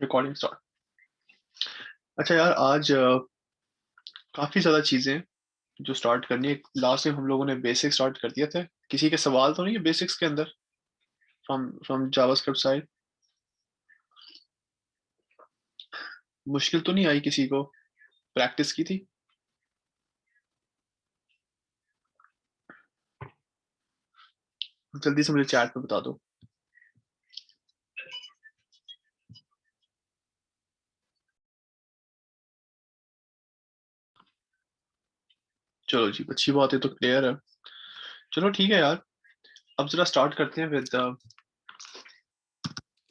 Recording start. अच्छा यार, आज काफी ज्यादा चीजें जो स्टार्ट करनी है। लास्ट टाइम हम लोगों ने बेसिक स्टार्ट कर दिए थे। किसी के सवाल तो नहीं है बेसिक्स के अंदर, फ्रॉम फ्रॉम जावास्क्रिप्ट साइड? मुश्किल तो नहीं आई किसी को? प्रैक्टिस की थी? जल्दी से मुझे चैट में बता दो। चलो जी, अच्छी बात है, तो क्लियर है। चलो ठीक है यार, अब जरा स्टार्ट करते हैं with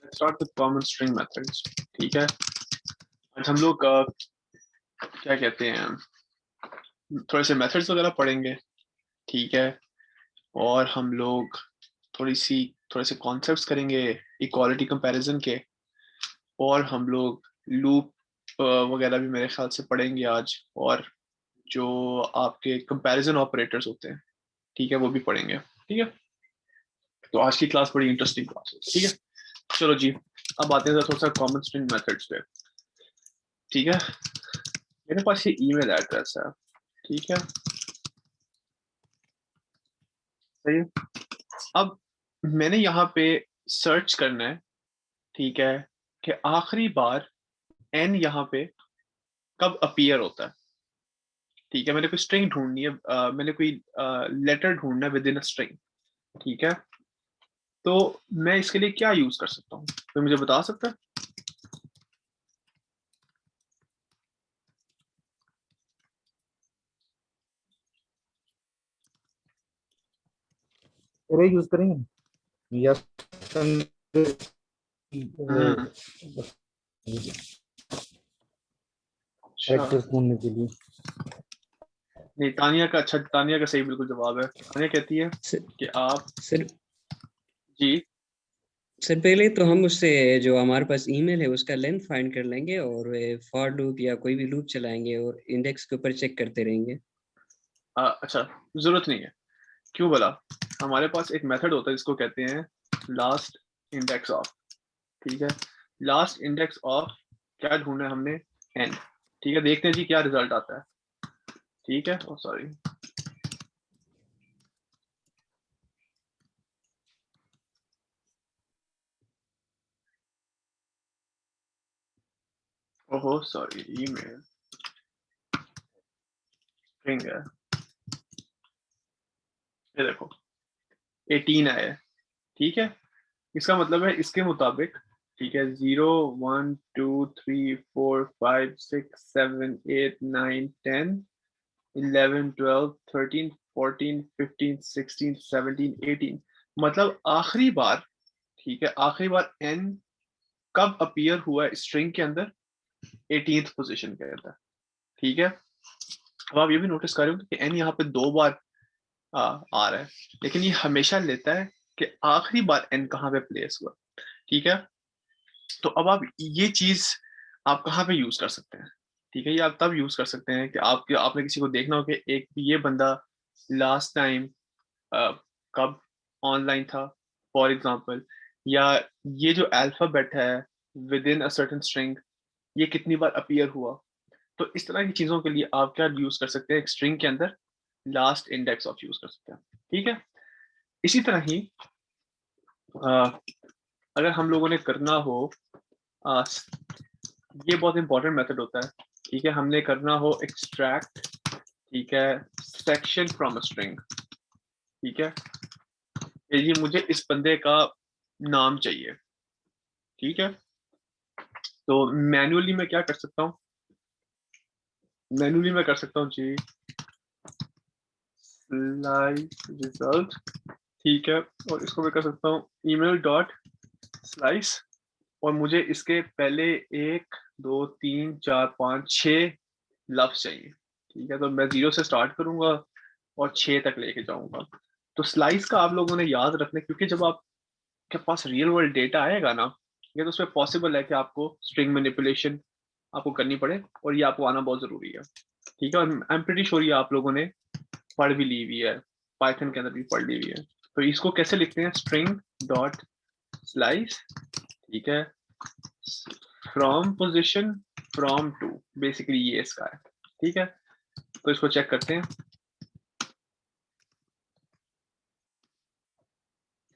start with common string methods. ठीक है, आज हम लोग क्या कहते हैं, थोड़े से मेथड्स वगैरह पढ़ेंगे। ठीक है, और हम लोग थोड़ी सी थोड़े से कॉन्सेप्ट्स करेंगे इक्वालिटी कंपैरिजन के। और हम लोग लूप वगैरह भी मेरे ख्याल से पढ़ेंगे आज। और जो आपके कंपैरिजन ऑपरेटर्स होते हैं, ठीक है, वो भी पढ़ेंगे। ठीक है, तो आज की क्लास बड़ी इंटरेस्टिंग क्लास है। ठीक है, चलो जी, अब आते हैं थोड़ा सा कॉमन स्ट्रिंग मेथड्स पे। ठीक है, मेरे पास ये ईमेल एड्रेस है। ठीक है, सही है। अब मैंने यहाँ पे सर्च करना है, ठीक है, कि आखिरी बार एन यहाँ पे कब अपीयर होता है। ठीक है, मैंने कोई स्ट्रिंग ढूंढनी है, मैंने कोई लेटर ढूंढना है विद इन अ स्ट्रिंग। ठीक है, तो मैं इसके लिए क्या यूज कर सकता हूँ, तो मुझे बता सकता है? अरे यूज करेंगे या हम्म। अच्छा, कैरेक्टर्स ढूंढने के लिए। नहीं, तानिया का, अच्छा, तानिया का सही बिल्कुल जवाब है। तानिया कहती है सर कि आप, सर जी, सर पहले तो हम उससे जो हमारे पास ईमेल है उसका लेंथ फाइंड कर लेंगे और फॉर लूप या कोई भी लूप चलाएंगे और इंडेक्स के ऊपर चेक करते रहेंगे। अच्छा, जरूरत नहीं है। क्यों बोला? हमारे पास एक मेथड होता है जिसको कहते हैं लास्ट इंडेक्स ऑफ। ठीक है, लास्ट इंडेक्स ऑफ क्या ढूंढना है हमने? एन। ठीक है, देखते हैं जी क्या रिजल्ट आता है। ठीक है, ओ सॉरी, ओहो सॉरी, ईमेल स्ट्रिंग है। ये देखो, 18 आया है। ठीक है, इसका मतलब है इसके मुताबिक, ठीक है, 0, 1, 2, 3, 4, 5, 6, 7, 8, 9, 10, 11, 12, 13, 14, 15, 16, 17, 18। मतलब आखिरी बार, ठीक है, आखिरी बार एन कब अपीयर हुआ है स्ट्रिंग के अंदर? 18th पोजीशन के अंदर। ठीक है, अब आप ये भी नोटिस कर रहे हो कि एन यहाँ पे 2 बार आ रहा है, लेकिन ये हमेशा लेता है कि आखिरी बार एन कहाँ पे प्लेस हुआ। ठीक है, तो अब आप ये चीज आप कहाँ पे यूज कर सकते हैं? ठीक है, ये आप तब यूज कर सकते हैं कि आपने किसी को देखना हो कि एक ये बंदा लास्ट टाइम कब ऑनलाइन था, फॉर एग्जांपल, या ये जो अल्फाबेट है with in a certain string, ये कितनी बार अपीयर हुआ। तो इस तरह की चीजों के लिए आप क्या यूज कर सकते हैं? एक स्ट्रिंग के अंदर लास्ट इंडेक्स ऑफ यूज कर सकते हैं। ठीक है, इसी तरह ही अगर हम लोगों ने करना हो, अ, ये बहुत इंपॉर्टेंट मेथड होता है। ठीक है, हमने करना हो एक्सट्रैक्ट, ठीक है, सेक्शन फ्रॉम अ स्ट्रिंग। ठीक है, ये मुझे इस बंदे का नाम चाहिए। ठीक है, तो मैन्युअली मैं क्या कर सकता हूँ? मैन्युअली मैं कर सकता हूँ जी, स्लाइस रिजल्ट। ठीक है, और इसको मैं कर सकता हूँ ईमेल डॉट स्लाइस, और मुझे इसके पहले 1, 2, 3, 4, 5, 6 लफ्ज चाहिए। ठीक है, तो मैं 0 से स्टार्ट करूंगा और 6 तक लेके जाऊंगा। तो स्लाइस का आप लोगों ने याद रखना है, क्योंकि जब आपके पास रियल वर्ल्ड डेटा आएगा ना, ये तो उसमें पॉसिबल है कि आपको स्ट्रिंग मैनिपुलेशन आपको करनी पड़े, और ये आपको आना बहुत जरूरी है। ठीक है, और आई एम प्रीटी श्योर ये आप लोगों ने पढ़ भी ली हुई है, पाइथन के अंदर भी पढ़ ली हुई है। तो इसको कैसे लिखते हैं? स्ट्रिंग डॉट स्लाइस, ठीक है, from position from two, basically ये इसका है, ठीक है। तो इसको चेक करते हैं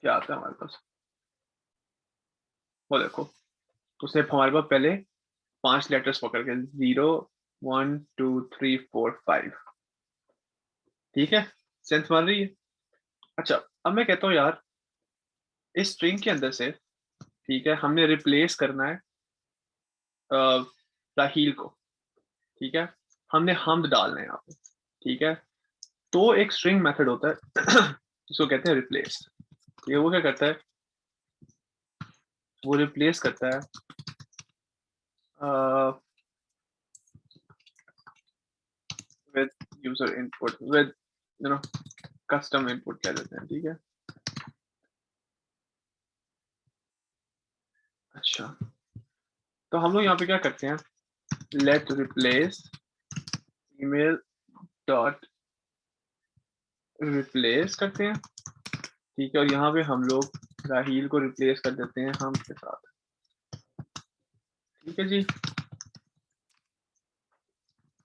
क्या आता है हमारे पास। वो देखो, उसने हमारे पास पहले 5 लेटर्स पकड़ के 0 1 2 3 4 5, ठीक है, सेंस मान रही है। अच्छा, अब मैं कहता हूँ यार इस स्ट्रिंग के अंदर से, ठीक है, हमने रिप्लेस करना है राहील को, ठीक है, हमने हमद डालना है यहाँ पे, ठीक है। तो एक स्ट्रिंग मेथड होता है जिसको कहते हैं रिप्लेस। ये वो क्या करता है, वो रिप्लेस करता है with user input, with you know custom input कह देते हैं, ठीक है। अच्छा, तो हम लोग यहाँ पे क्या करते हैं, let replace email dot replace करते हैं, ठीक है, और यहाँ पे हम लोग राहील को रिप्लेस कर देते हैं हम के साथ, ठीक है जी।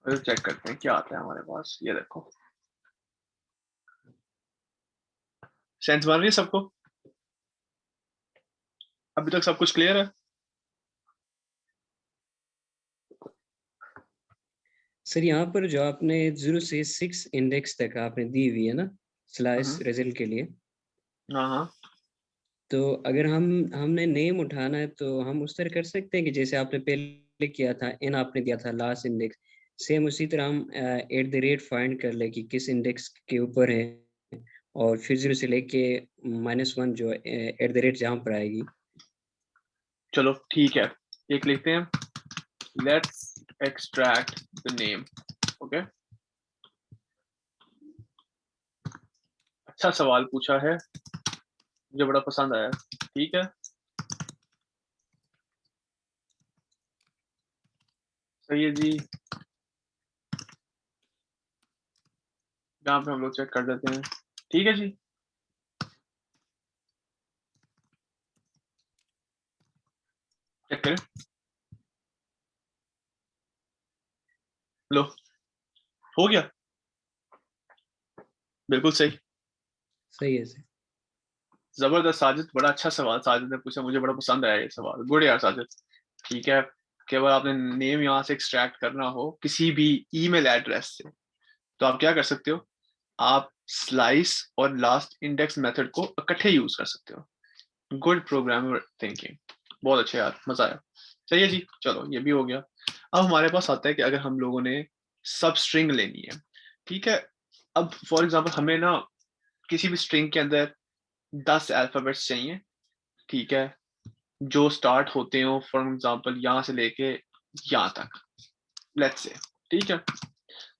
और चेक करते हैं क्या आता है हमारे पास, ये देखो, सेंस बन रही है सबको, अभी तक सब कुछ क्लियर है। सर यहाँ पर जो आपने 0 से 6 इंडेक्स तक आपने दी हुई है ना स्लाइस रिजल्ट के लिए, हाँ हाँ, तो अगर हमने नेम उठाना है तो हम उस तरह कर सकते हैं कि जैसे आपने पहले किया था, इन आपने दिया था लास्ट इंडेक्स, सेम उसी तरह हम @ फाइंड कर ले कि किस इंडेक्स के ऊपर है, और फिर 0 से लेके -1 जो @ जहाँ पर आएगी। चलो ठीक है, एक लिखते हैं, let's extract the name, okay. अच्छा सवाल पूछा है, मुझे बड़ा पसंद आया, ठीक है, सही है जी। यहाँ पे हम लोग चेक कर देते हैं, ठीक है जी। चेक करें, लो, हो गया, बिल्कुल सही, सही है सर। जबरदस्त साजिद, बड़ा अच्छा सवाल साजिद ने पूछा, मुझे बड़ा पसंद आया ये सवाल, गुड यार साजिद, ठीक है। केवल आपने नेम यहाँ से एक्सट्रैक्ट करना हो किसी भी ईमेल एड्रेस से, तो आप क्या कर सकते हो, आप स्लाइस और लास्ट इंडेक्स मेथड को इकट्ठे यूज कर सकते हो। गुड प्रोग्रामर थिंकिंग, बहुत अच्छा यार, मजा आया। सही है जी, चलो ये भी हो गया। अब हमारे पास आता है कि अगर हम लोगों ने सब स्ट्रिंग लेनी है, ठीक है। अब फॉर एग्जांपल हमें ना किसी भी स्ट्रिंग के अंदर 10 अल्फाबेट्स चाहिए, ठीक है, जो स्टार्ट होते हो फॉर एग्जांपल यहाँ से लेके यहाँ तक, लेट्स से, ठीक है।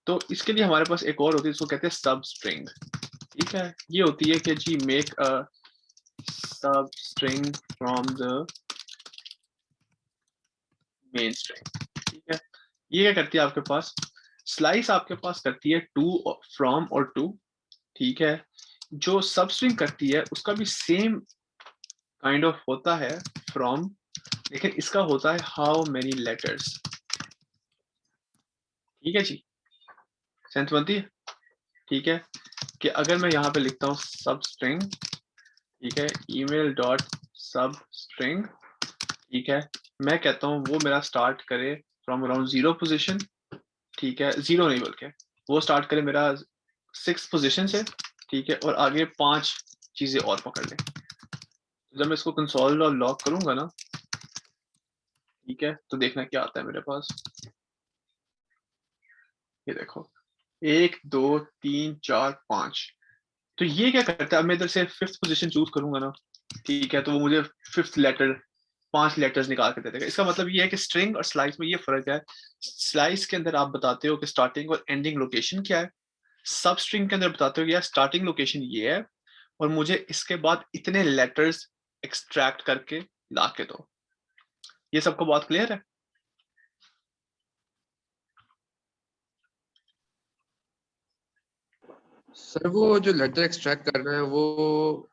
तो इसके लिए हमारे पास एक और होती है, इसको कहते हैं सब स्ट्रिंग, ठीक है। ये होती है कि जी make a sub string from the main string, ठीक है। ये क्या करती है आपके पास, स्लाइस आपके पास करती है टू फ्रॉम और टू, ठीक है। जो सब स्ट्रिंग करती है उसका भी सेम काइंड ऑफ होता है फ्रॉम, लेकिन इसका होता है हाउ मेनी लेटर्स, ठीक है जी, सेंस बनती है, ठीक है। कि अगर मैं यहाँ पे लिखता हूँ सब स्ट्रिंग, ठीक है, ईमेल डॉट सब स्ट्रिंग, ठीक है, मैं कहता हूँ वो मेरा स्टार्ट करे फ्रॉम अराउंड 0 पोजीशन, ठीक है, 0 नहीं बल्कि वो स्टार्ट करे मेरा 6 पोजीशन से, ठीक है, और आगे 5 चीजें और पकड़ ले। जब मैं इसको कंसोल और लॉक करूंगा ना, ठीक है, तो देखना क्या आता है मेरे पास, ये देखो 1 2 3 4 5। तो ये क्या करता है, अब मैं इधर से 5th पोजीशन चूज करूंगा ना, ठीक है, तो वो मुझे 5th लेटर 5 लेटर्स निकाल के दे देगा। इसका मतलब ये है कि स्ट्रिंग और स्लाइस में ये फर्क है, स्लाइस के अंदर आप बताते हो कि स्टार्टिंग और एंडिंग लोकेशन क्या है, सब स्ट्रिंग के अंदर बताते हो कि यार स्टार्टिंग लोकेशन ये है और मुझे इसके बाद इतने लेटर्स एक्सट्रैक्ट करके ला के दो। ये सबको बात क्लियर है। सर वो जो लेटर एक्सट्रैक्ट कर रहा है वो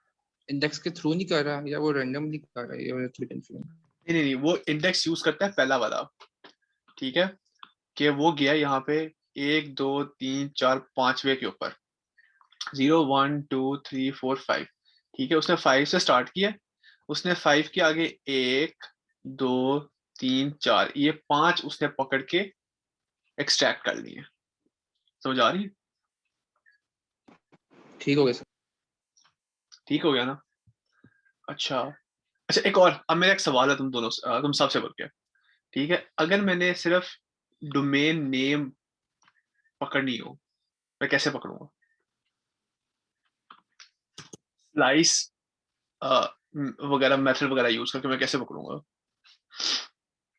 इंडेक्स के थ्रू नहीं कर रहा या वो रैंडमली कर रहा है, ये मुझे थोड़ी कंफ्यूजन। नहीं, वो इंडेक्स यूज करता है पहला वाला, ठीक है, कि वो गया यहाँ पे 1 2 3 4 5वें के ऊपर 0 1 2 3 4 5, ठीक है, उसने 5 से स्टार्ट किया, उसने 5 के आगे 1 2 3 4 ये 5 उसने पकड़ के एक्सट्रैक्ट कर लिए। समझ आ रही है? ठीक हो गया सर। ठीक हो गया ना? अच्छा अच्छा, एक और, अब मेरा एक सवाल है तुम दोनों से, तुम सबसे बोल के, ठीक है, अगर मैंने सिर्फ डोमेन नेम पकड़नी हो, मैं कैसे पकड़ूंगा? स्लाइस वगैरह मेथड वगैरह यूज करके मैं कैसे पकड़ूंगा?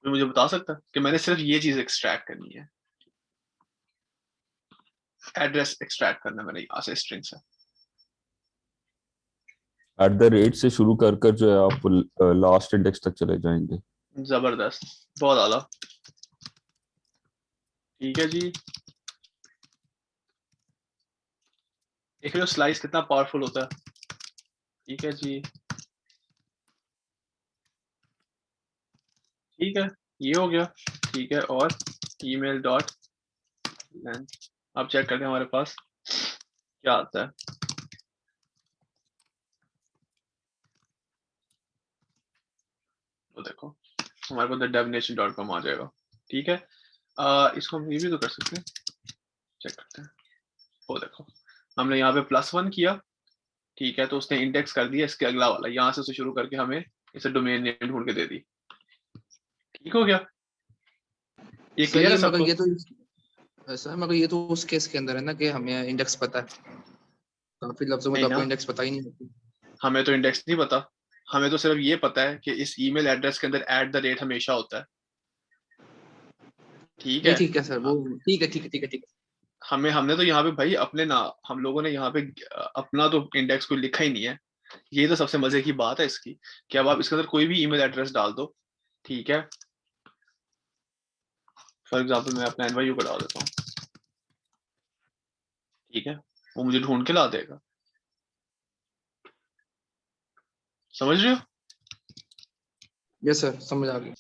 तो मुझे बता सकता है कि मैंने सिर्फ ये चीज एक्सट्रैक्ट करनी है, एड्रेस एक्सट्रैक्ट करना है मैंने यहाँ से स्ट्रिंग से। @ से शुरू कर कर जो है आप लास्ट इंडेक्स तक चले जाएंगे। जबरदस्त, बहुत आला, ठीक है जी। एक जो स्लाइस कितना पावरफुल होता है, ठीक है जी, ठीक है, ये हो गया, ठीक है, और email डॉट अब चेक करते हैं हमारे पास क्या आता है। तो देखो हमारे पास devnation.com आ जाएगा, ठीक है, इसको हम ये भी तो कर सकते हैं, चेक करते हैं। वो देखो हमने यहाँ पे +1 किया, ठीक है, तो उसने इंडेक्स कर दिया इसके अगला वाला, यहाँ से उसे शुरू करके हमें इसे डोमेन नेम ढूंढ के दे दी। ठीक हो गया? ये सर क्लियर ये है मगर सबको? ये तो सर मगर ये तो उस केस के अंदर है ना कि हमें इंडेक्स पता है, काफी लफ्जों में तो नहीं आपको ना, इंडेक्स पता ही नहीं होती। हमें तो इंडेक्स नहीं पता, हमें तो सिर्फ ये पता है कि इस ईमेल एड्रेस के अंदर @ हमेशा होता है, ठीक नहीं है। ठीक है सर, वो ठीक है ठीक है ठीक है ठीक है। हमने तो यहाँ पे भाई अपने ना, हम लोगों ने यहाँ पे अपना तो इंडेक्स कोई लिखा ही नहीं है। ये तो सबसे मजे की बात है इसकी, कि अब आप इसके अंदर कोई भी ईमेल एड्रेस डाल दो, ठीक है, फॉर एग्जाम्पल मैं अपना NYU का डाल देता हूँ, ठीक है, वो मुझे ढूंढ के ला देगा। समझ रहे हो? यस सर समझ आ गई।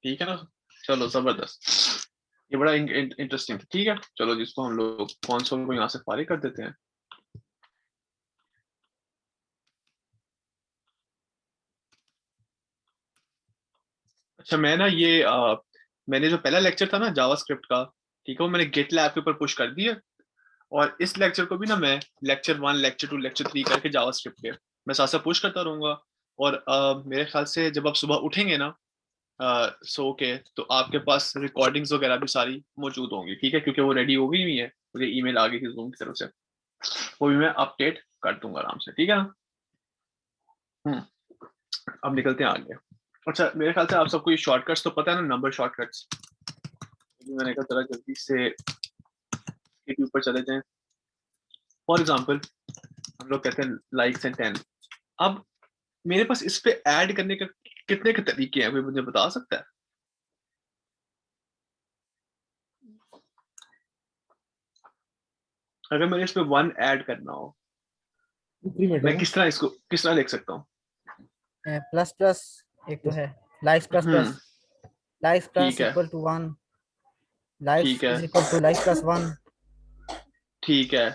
ठीक है ना? चलो जबरदस्त, ये बड़ा इंटरेस्टिंग, ठीक है, चलो जिसको हम लोग कंसोल को यहाँ से फारिग कर देते हैं। अच्छा मैं ना ये मैंने जो पहला लेक्चर था ना जावास्क्रिप्ट का, ठीक है, वो मैंने गिटलैब के ऊपर पुश कर दिया, और इस लेक्चर को भी ना मैं लेक्चर 1 लेक्चर 2 लेक्चर 3 करके जावास्क्रिप्ट पे मैं साथ साथ पुश करता रहूंगा। और मेरे ख्याल से जब आप सुबह उठेंगे ना सो के, तो आपके पास रिकॉर्डिंग्स वगैरह भी सारी मौजूद होंगी, ठीक है, क्योंकि वो रेडी हो गई हुई है, मुझे ईमेल आ गई थी जूम की तरफ से, वो भी मैं अपडेट कर दूंगा आराम से, ठीक है ना? अब निकलते हैं आगे। अच्छा मेरे ख्याल से आप सबको ये शॉर्टकट्स तो पता है ना, नंबर शॉर्टकट्स, मैंने कहा जरा जल्दी से के ऊपर चले जाएं। फॉर एग्जाम्पल हम लोग कहते हैं लाइक्स एंड 10, अब मेरे पास इस पे ऐड करने का कितने के तरीके हैं, कोई मुझे बता सकता है? अगर मैंने इस पे 1 ऐड करना हो, इंक्रीमेंट है मैं ना, किस तरह लिख सकता हूँ? प्लस प्लस एक तो है, लाइक्स प्लस हम्म, प्लस, लाइक्स ठीक प्लस है, इक्वल टू 1, लाइक्स ठीक है, is equal two likes plus 1। ठीक है,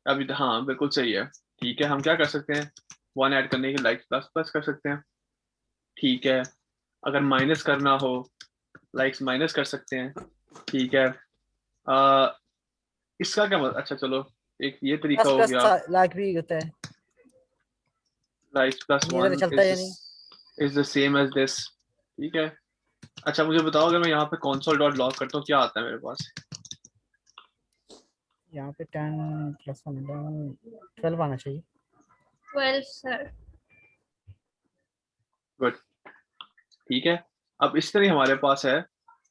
अभी तो हाँ बिल्कुल सही है, ठीक है, हम क्या कर सकते हैं, 1 ऐड करने के लाइक्स प्लस प्लस कर सकते हैं, ठीक है, अगर माइनस करना हो लाइक्स माइनस कर सकते हैं, ठीक है, आ, इसका क्या मतलब, अच्छा चलो एक ये तरीका प्लस हो प्लस गया, लाइक भी होता है, लाइक्स प्लस ये तो 1 चलता है या नहीं? Is the same as this, ठीक है। अच्छा मुझे बताओ अगर मैं यहाँ पे console.log करता हूँ क्या आता है मेरे पास? यहाँ पे 10 प्लस 1 12 आना चाहिए। 12 सर। गुड, ठीक है, अब इस तरह हमारे पास है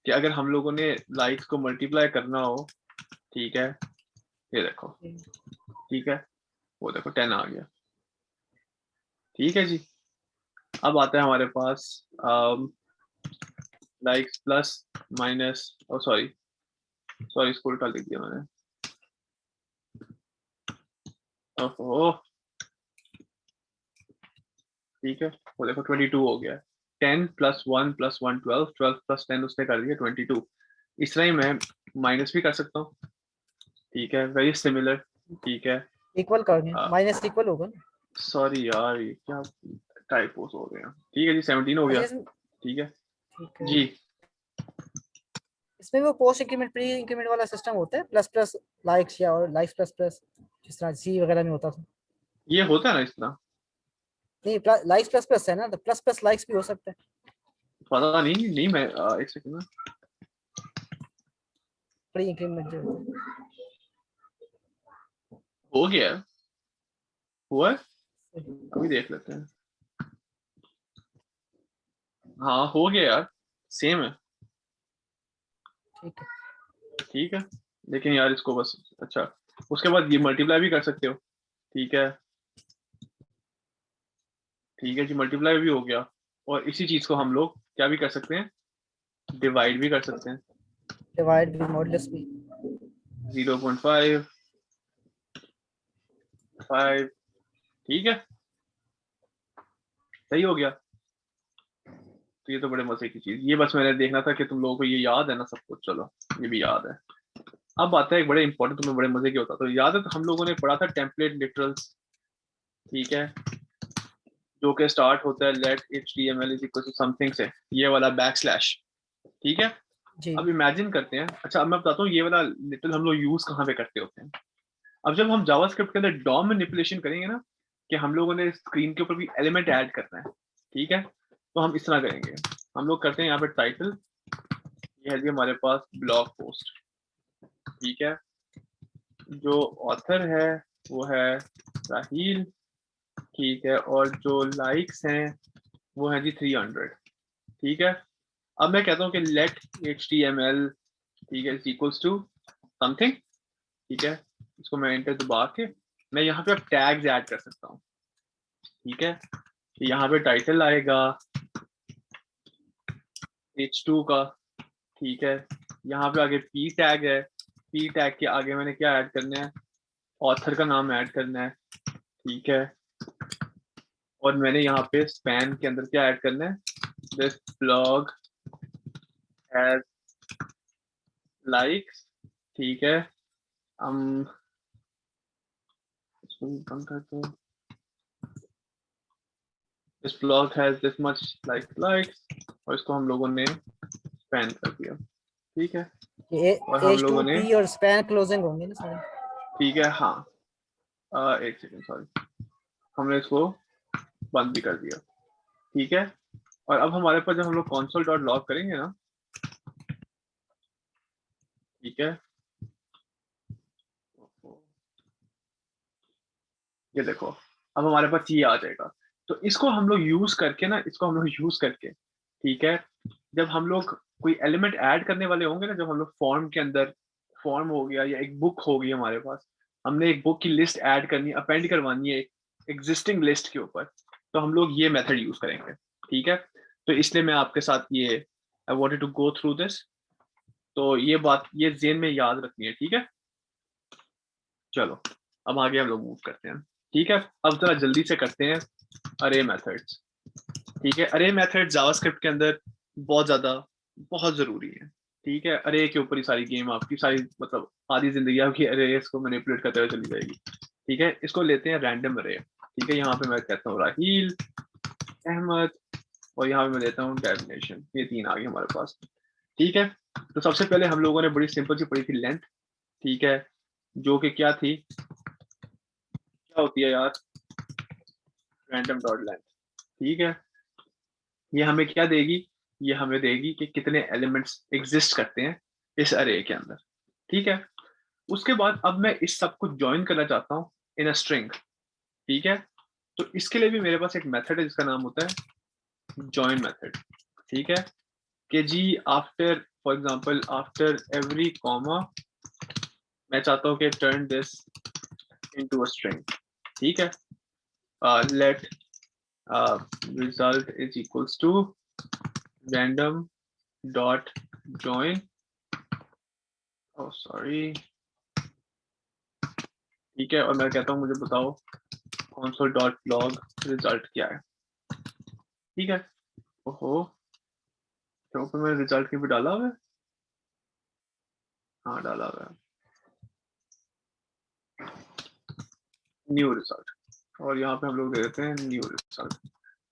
कि अगर हम लोगों ने लाइक्स को मल्टीप्लाई करना हो, ठीक है, ये देखो, ठीक है, वो देखो 10 आ गया, ठीक है जी। अब आता है हमारे पास लाइक्स प्लस माइनस, ओ सॉरी सॉरी इसको उल्टा लिख दिया मैंने, ओहो, ठीक है, वो देखो 22 हो गया, 10 + 1 + 1 12, 12 + 10 उसने कर दिया 22। इस तरह ही मैं माइनस भी कर सकता हूँ, ठीक है, वेरी सिमिलर, ठीक है। इक्वल कर दें, माइनस इक्वल होगा ना। सॉरी यार, ये क्या टाइपोस हो गए हैं। ठीक है जी, 17 हो गया, अच्छा, ठीक है ठीक है जी। इसमें वो पोस्ट इंक्रीमेंट प्री इंक्रीमेंट वाला सिस्टम होता है, प्लस प्लस लाइक्स या और लाइक्स प्लस प्लस, जिस तरह सी वगैरह में होता था। ये होता है ना इस तरह? नहीं, लाइक्स प्लस प्लस है ना, तो प्लस प्लस लाइक्स भी हो सकता है। पता नहीं मैं एक सेकंड में। प्री इंक्रीमेंट जो होता है। हो गया है? हुआ है? अभी देख लेते हैं। हाँ हो गया यार, सेम है, ठीक है ठीक है। लेकिन यार इसको बस, अच्छा उसके बाद ये मल्टीप्लाई भी कर सकते हो, ठीक है, ठीक है जी, मल्टीप्लाई भी हो गया। और इसी चीज को हम लोग क्या भी कर सकते हैं, डिवाइड भी कर सकते हैं। डिवाइड भी, मॉडुलस भी। 0.5 5, ठीक है, सही हो गया। तो ये तो बड़े मजे की चीज, ये बस मैंने देखना था कि तुम लोगों को ये याद है ना सब कुछ, चलो ये भी याद है। अब आता है एक बड़े इंपॉर्टेंट, तुम्हें बड़े मजे की होता तो याद है, तो हम लोगों ने पढ़ा था टेम्पलेट लिटरल्स, ठीक है, जो कि स्टार्ट होता है let html is equal to something से, ये वाला बैकस्लैश, ठीक है। जी अब इमेजिन करते हैं, अच्छा अब मैं बताता हूँ ये वाला लिटल हम लोग यूज कहाँ पे करते होते हैं। अब जब हम जावास्क्रिप्ट के अंदर डॉम मैनिपुलेशन करेंगे ना, कि हम लोगों ने स्क्रीन के ऊपर भी एलिमेंट ऐड करना है, ठीक है, तो हम इस तरह करेंगे। हम लोग करते हैं यहाँ पे टाइटल, ये है जी हमारे पास ब्लॉग पोस्ट, ठीक है, जो ऑथर है वो है राहील, ठीक है, और जो लाइक्स हैं वो है जी 300, ठीक है। अब मैं कहता हूँ कि लेट html, ठीक है, इक्वल्स टू समथिंग, ठीक है, इसको मैं एंटर दबा के मैं यहाँ पे अब टैग्स ऐड कर सकता हूँ, ठीक है। तो यहाँ पे टाइटल आएगा h2 का, ठीक है, यहाँ पे आगे p टैग है, p टैग के आगे मैंने क्या ऐड करना है, ऑथर का नाम ऐड करना है, ठीक है, और मैंने यहाँ पे स्पैन के अंदर क्या ऐड करना है, दिस ब्लॉग हैज लाइक्स, ठीक है, हम इसको भी कम करते हैं, this blog has this much likes, और इसको हम लोगों ने स्पैन कर दिया, ठीक है, ये और हम लोगों ने, H2P और स्पैन क्लोजिंग होंगे ना सारे। ठीक है, हाँ एक सेकंड सॉरी, हमने इसको बंद भी कर दिया, ठीक है। और अब हमारे पास जब हम लोग console.log करेंगे ना, ठीक है, ये देखो अब हमारे पास ये आ जाएगा। तो इसको हम लोग यूज करके ना, इसको हम लोग यूज करके, ठीक है, जब हम लोग कोई एलिमेंट ऐड करने वाले होंगे ना, जब हम लोग फॉर्म के अंदर, फॉर्म हो गया या एक बुक हो गई हमारे पास, हमने एक बुक की लिस्ट ऐड करनी, अपेंड करवानी है एग्जिस्टिंग लिस्ट के ऊपर, तो हम लोग ये मेथड यूज करेंगे, ठीक है। तो इसलिए मैं आपके साथ ये, I wanted to go through this, तो ये बात ये जेन में याद रखनी है, ठीक है। चलो अब आगे हम लोग मूव करते हैं, ठीक है। अब जरा जल्दी से करते हैं अरे मेथड्स, ठीक है। अरे मेथड्स जावास्क्रिप्ट के अंदर बहुत ज्यादा, बहुत जरूरी है, ठीक है। अरे के ऊपर ही सारी गेम आपकी, सारी मतलब आधी जिंदगी आपकी अरे इसको मैनिपुलेट करते हुए चली जाएगी, ठीक है। इसको लेते हैं रैंडम अरे, ठीक है, यहाँ पे मैं कहता हूँ राहील अहमद, और यहाँ पे मैं देता हूँ डेफिनेशन, ये तीन आ गए हमारे पास, ठीक है। तो सबसे पहले हम लोगों ने बड़ी सिंपल सी पढ़ी थी लेंथ, ठीक है, जो कि क्या थी, क्या होती है यार, रैंडम डॉट लेंथ, ठीक है। ये हमें क्या देगी, ये हमें देगी कि कितने एलिमेंट्स एग्जिस्ट करते हैं इस अरे के अंदर, ठीक है। उसके बाद अब मैं इस सब को ज्वाइन करना चाहता हूँ इन अ स्ट्रिंग, ठीक है। तो इसके लिए भी मेरे पास एक मेथड है जिसका नाम होता है जॉइन मेथड, ठीक है, कि जी after, for example after every comma, मैं चाहता हूँ कि turn this into a string, ठीक है, let result is equals to random dot join, oh sorry, ठीक है। और मैं कहता हूँ मुझे बताओ console dot log result क्या है, ठीक है। ओहो, तो ऊपर मैंने रिजल्ट की भी डाला हुआ है। हाँ डाला हुआ है, न्यू रिजल्ट, और यहाँ पे हम लोग दे देते हैं न्यू रिजल्ट।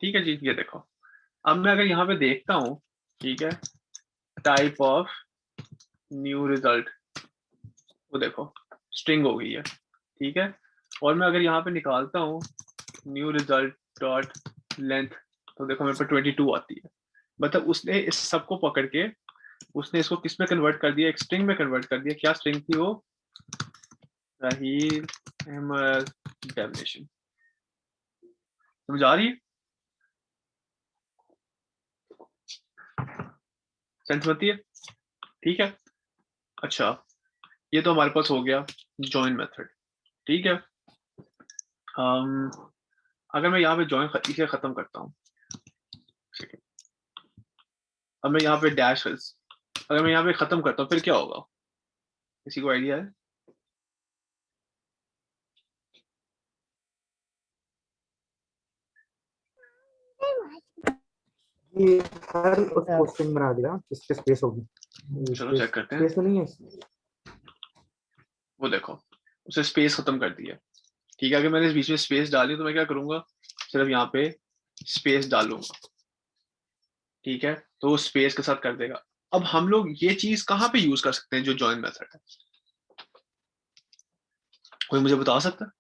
ठीक है जी, ये देखो, अब मैं अगर यहाँ पे देखता हूँ, ठीक है, टाइप ऑफ न्यू रिजल्ट, वो देखो स्ट्रिंग हो गई है, ठीक है। और मैं अगर यहाँ पे निकालता हूँ न्यू रिजल्ट डॉट लेंथ, तो देखो मेरे पे 22 आती है। मतलब उसने इस सब को पकड़ के उसने इसको किस में कन्वर्ट कर दिया, एक स्ट्रिंग में कन्वर्ट कर दिया। क्या स्ट्रिंग थी वो? राहील अहमद डेफिनेशन। समझ आ रही है? सेंस बनती है? ठीक है, अच्छा, ये तो हमारे पास हो गया जॉइन मेथड, ठीक है। अगर मैं यहाँ पे जॉइन इसे खत्म करता हूँ, अब मैं यहाँ पे डैश, अगर मैं यहाँ पे खत्म करता हूँ फिर क्या होगा, किसी को आइडिया है? ये हर उसको स्ट्रिंग बना देगा जिसपे स्पेस होगी। चलो चेक करते हैं। स्पेस तो नहीं है, वो देखो उसे स्पेस खत्म कर दिया, ठीक है। अगर मैंने इस बीच में स्पेस डाली तो मैं क्या करूंगा, सिर्फ यहाँ पे स्पेस डालूंगा, ठीक है, तो वो स्पेस के साथ कर देगा। अब हम लोग ये चीज कहाँ पे यूज कर सकते हैं जो जॉइन मेथड है, कोई मुझे बता सकता है?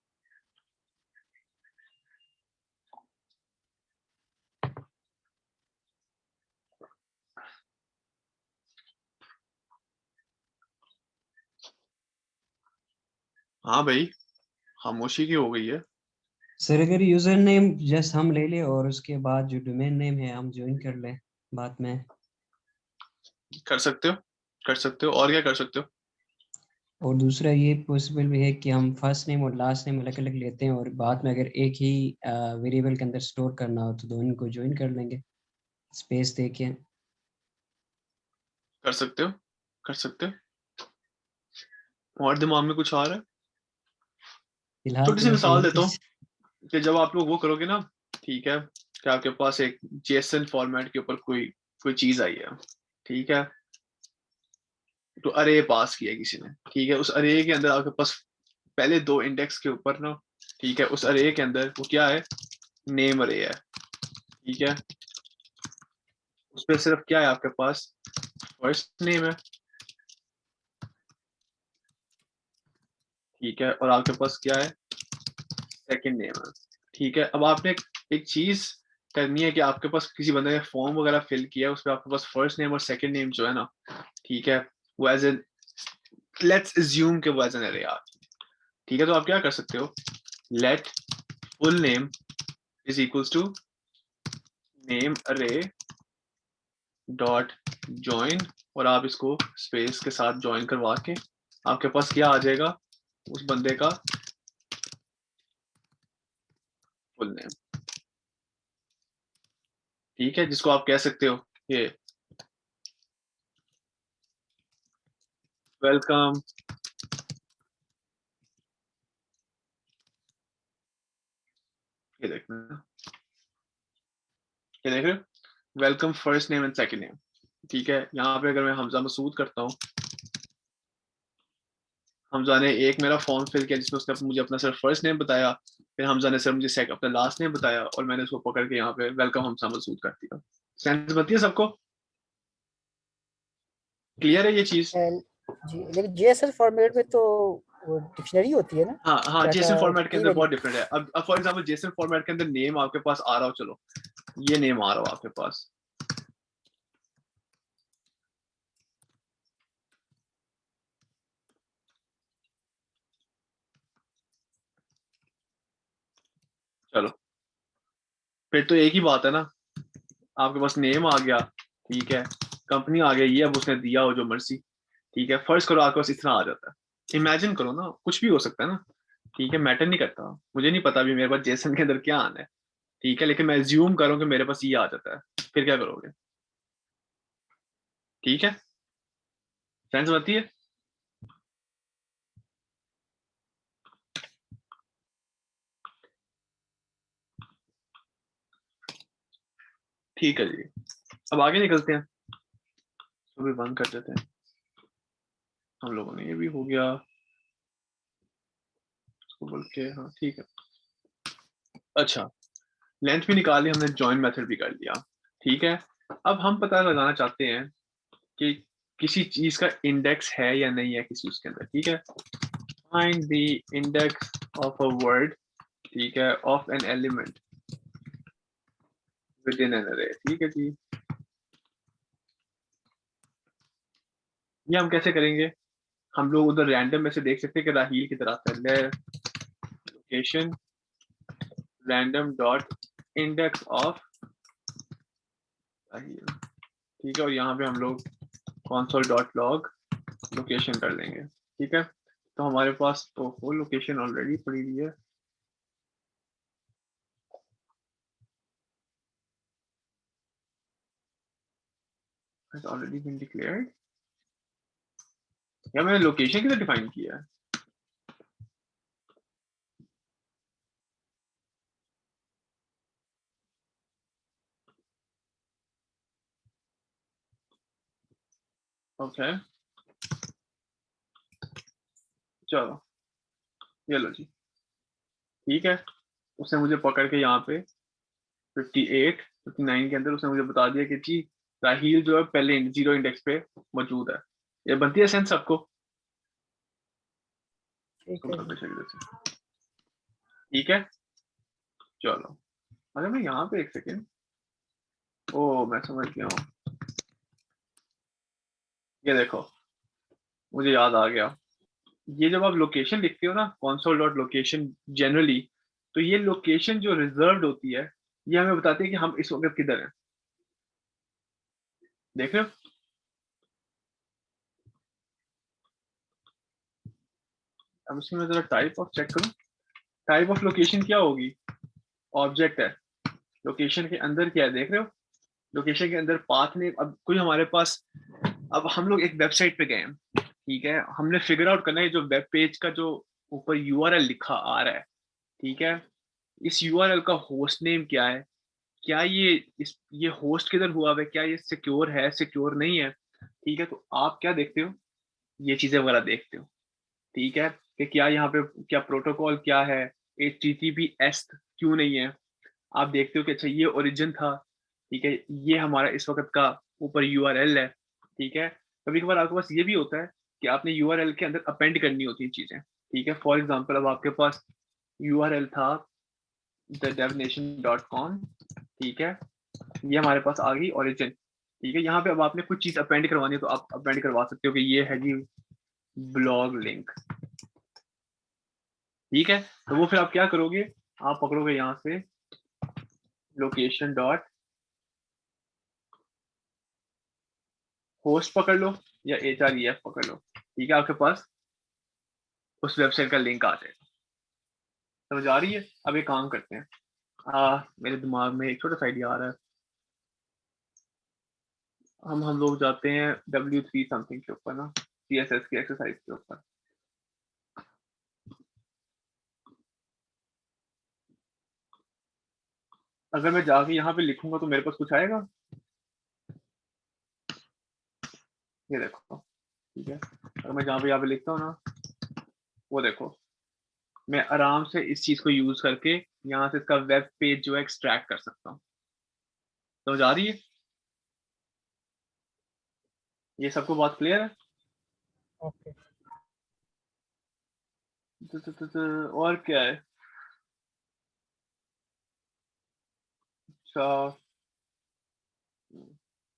हाँ भाई, खामोशी की हो गई है। सर अगर यूजर नेम जस्ट हम ले ले और उसके बाद जो डोमेन नेम है हम ज्वाइन कर ले बाद में। कर सकते हो, कर सकते हो, और क्या कर सकते हो? और दूसरा ये पॉसिबल भी है कि हम फर्स्ट नेम और लास्ट नेम अलग अलग लेते हैं और बाद में अगर एक ही वेरिएबल के अंदर स्टोर करना हो तो दोनों को ज्वाइन कर लेंगे स्पेस दे के। कर सकते हो, कर सकते हो। और दिमाग में कुछ आ रहा है? फिलहाल छोटी तो सी बस मिसाल यही देता हूँ कि जब आप लोग वो करोगे ना, ठीक है, कि आपके पास एक जेसन फॉर्मेट के ऊपर कोई कोई चीज आई है, ठीक है, तो अरे पास किया किसी ने, ठीक है, उस अरे के अंदर आपके पास पहले दो इंडेक्स के ऊपर ना, ठीक है, उस अरे के अंदर वो क्या है, नेम अरे है, ठीक है, उस पर सिर्फ क्या है आपके पास, फर्स्ट नेम है, ठीक है, और आपके पास क्या है, सेकंड नेम है, ठीक है। अब आपने एक चीज करनी है कि आपके पास किसी बंदे ने फॉर्म वगैरह फिल किया है, उस पर आपके पास फर्स्ट नेम और सेकंड नेम जो है ना, ठीक है, वो एज एन, लेट्स अज्यूम कि वो एज एन अरे यार, ठीक है, तो आप क्या कर सकते हो, let full name is equals to name array dot join, और आप इसको स्पेस के साथ ज्वाइन करवा के आपके पास क्या आ जाएगा, उस बंदे का फुल नेम, ठीक है, जिसको आप कह सकते हो ये वेलकम, ये देखना, ये देख रहे हो, welcome first name and second name, ठीक है। यहाँ पे अगर मैं हमजा मसूद करता हूँ, हमजा ने एक मेरा फॉर्म फिल किया जिसमें उसने मुझे अपना सिर्फ फर्स्ट नेम बताया, फिर हमजा ने सिर्फ मुझे अपना लास्ट नेम बताया, और मैंने उसको पकड़ के यहाँ पे वेलकम हमजा मसूद कर दिया। सेंस बनती है सबको? क्लियर है ये चीज? जी। लेकिन जेएसएल फॉर्मेट में तो वो डिक्शनरी होती है ना, हाँ हाँ, डाटा जेसन फॉर्मेट के की अंदर बहुत डिफरेंट है। अब फॉर एग्जांपल जेसन फॉर्मेट के अंदर नेम आपके पास आ रहा हो, चलो ये नेम आ रहा हो आपके पास, चलो फिर तो एक ही बात है ना, आपके पास नेम आ गया, ठीक है, कंपनी आ गया, ये अब उसने दिया हो जो मर्जी, ठीक है, फर्स्ट करो आपके पास इतना आ जाता है। इमेजिन करो ना, कुछ भी हो सकता है ना, ठीक है, मैटर नहीं करता, मुझे नहीं पता अभी मेरे पास जेसन के अंदर क्या आना है, ठीक है, लेकिन मैं एज्यूम करूँ कि मेरे पास ये आ जाता है, फिर क्या करोगे? ठीक है, सेंस बनती है? ठीक है जी। अब आगे निकलते हैं, तो भी बंद कर देते हैं हम लोगों ने, ये भी हो गया इसको बोल के, हाँ ठीक है। अच्छा, लेंथ भी निकाल ली हमने, जॉइन मेथड भी कर लिया, ठीक है। अब हम पता लगाना चाहते हैं कि किसी चीज का इंडेक्स है या नहीं है किसी उसके अंदर, ठीक है। Find the index of a word, ठीक है, of an element with in an अरे, ठीक है जी। ये हम कैसे करेंगे, हम लोग उधर रैंडम में से देख सकते हैं कि राहील की तरफ पहले location random dot index of Raheel, ठीक है, और यहाँ पे हम लोग console डॉट लॉग लोकेशन कर लेंगे, ठीक है। तो हमारे पास तो वो लोकेशन ऑलरेडी पड़ी हुई है, has already been declared, या मैंने लोकेशन किधर डिफाइन किया है, ओके चलो ये लो जी, ठीक है। उसने मुझे पकड़ के यहाँ पे 58 59 के अंदर उसने मुझे बता दिया कि जी राहील जो है पहले 0 इंडेक्स पे मौजूद है। ये बनती है सेंस आपको? ठीक है। ठीक है चलो, अरे मैं यहाँ पे एक सेकेंड, ओ मैं समझ गया हूँ, ये देखो मुझे याद आ गया, ये जब आप लोकेशन लिखते हो ना console डॉट लोकेशन जनरली, तो ये लोकेशन जो रिजर्व्ड होती है ये हमें बताती है कि हम इस वक्त किधर हैं, देख रहे हो। अब इसमें मैं जरा टाइप ऑफ चेक करूं, टाइप ऑफ लोकेशन क्या होगी, ऑब्जेक्ट है, लोकेशन के अंदर क्या है देख रहे हो, लोकेशन के अंदर पाथ नेम। अब कोई हमारे पास, अब हम लोग एक वेबसाइट पे गए हैं, ठीक है, हमने फिगर आउट करना है जो वेब पेज का जो ऊपर यूआरएल लिखा आ रहा है, ठीक है, इस यूआरएल का होस्ट नेम क्या है, क्या ये होस्ट किधर हुआ है, क्या ये सिक्योर है सिक्योर नहीं है, ठीक है। तो आप क्या देखते हो, ये चीजें वगैरह देखते हो, ठीक है, कि क्या यहाँ पे क्या प्रोटोकॉल क्या है, HTTPS क्यों नहीं है, आप देखते हो कि अच्छा ये ओरिजिन था, ठीक है, ये हमारा इस वक्त का ऊपर यूआरएल है, ठीक है। कभी कभार आपके पास ये भी होता है कि आपने यूआरएल के अंदर अपेंड करनी होती है चीजें, ठीक है। फॉर एग्जांपल अब आपके पास यूआरएल था thedevnation.com, ठीक है, ये हमारे पास आ गई ओरिजिन, ठीक है। यहाँ पे अब आपने कुछ चीज अपेंड करवानी है तो आप अपेंड करवा सकते हो कि ये है जी ब्लॉग लिंक, ठीक है। तो वो फिर आप क्या करोगे, आप पकड़ोगे यहाँ से लोकेशन डॉट होस्ट पकड़ लो या href पकड़ लो, ठीक है, आपके पास उस वेबसाइट का लिंक आ जाएगा, समझ आ रही है। अब एक काम करते हैं, मेरे दिमाग में एक छोटा सा आइडिया आ रहा है, हम लोग जाते हैं W3 समथिंग के ऊपर ना, CSS की एक्सरसाइज के ऊपर। अगर मैं जाके यहाँ पे लिखूंगा तो मेरे पास कुछ आएगा, ये देखो, ठीक है। अगर मैं जहाँ पे यहाँ पे लिखता हूँ ना, वो देखो, मैं आराम से इस चीज को यूज करके यहाँ से इसका वेब पेज जो है एक्सट्रैक्ट कर सकता हूँ, समझ आ रही है, ये सबको बात क्लियर है। ओके। और क्या है, अच्छा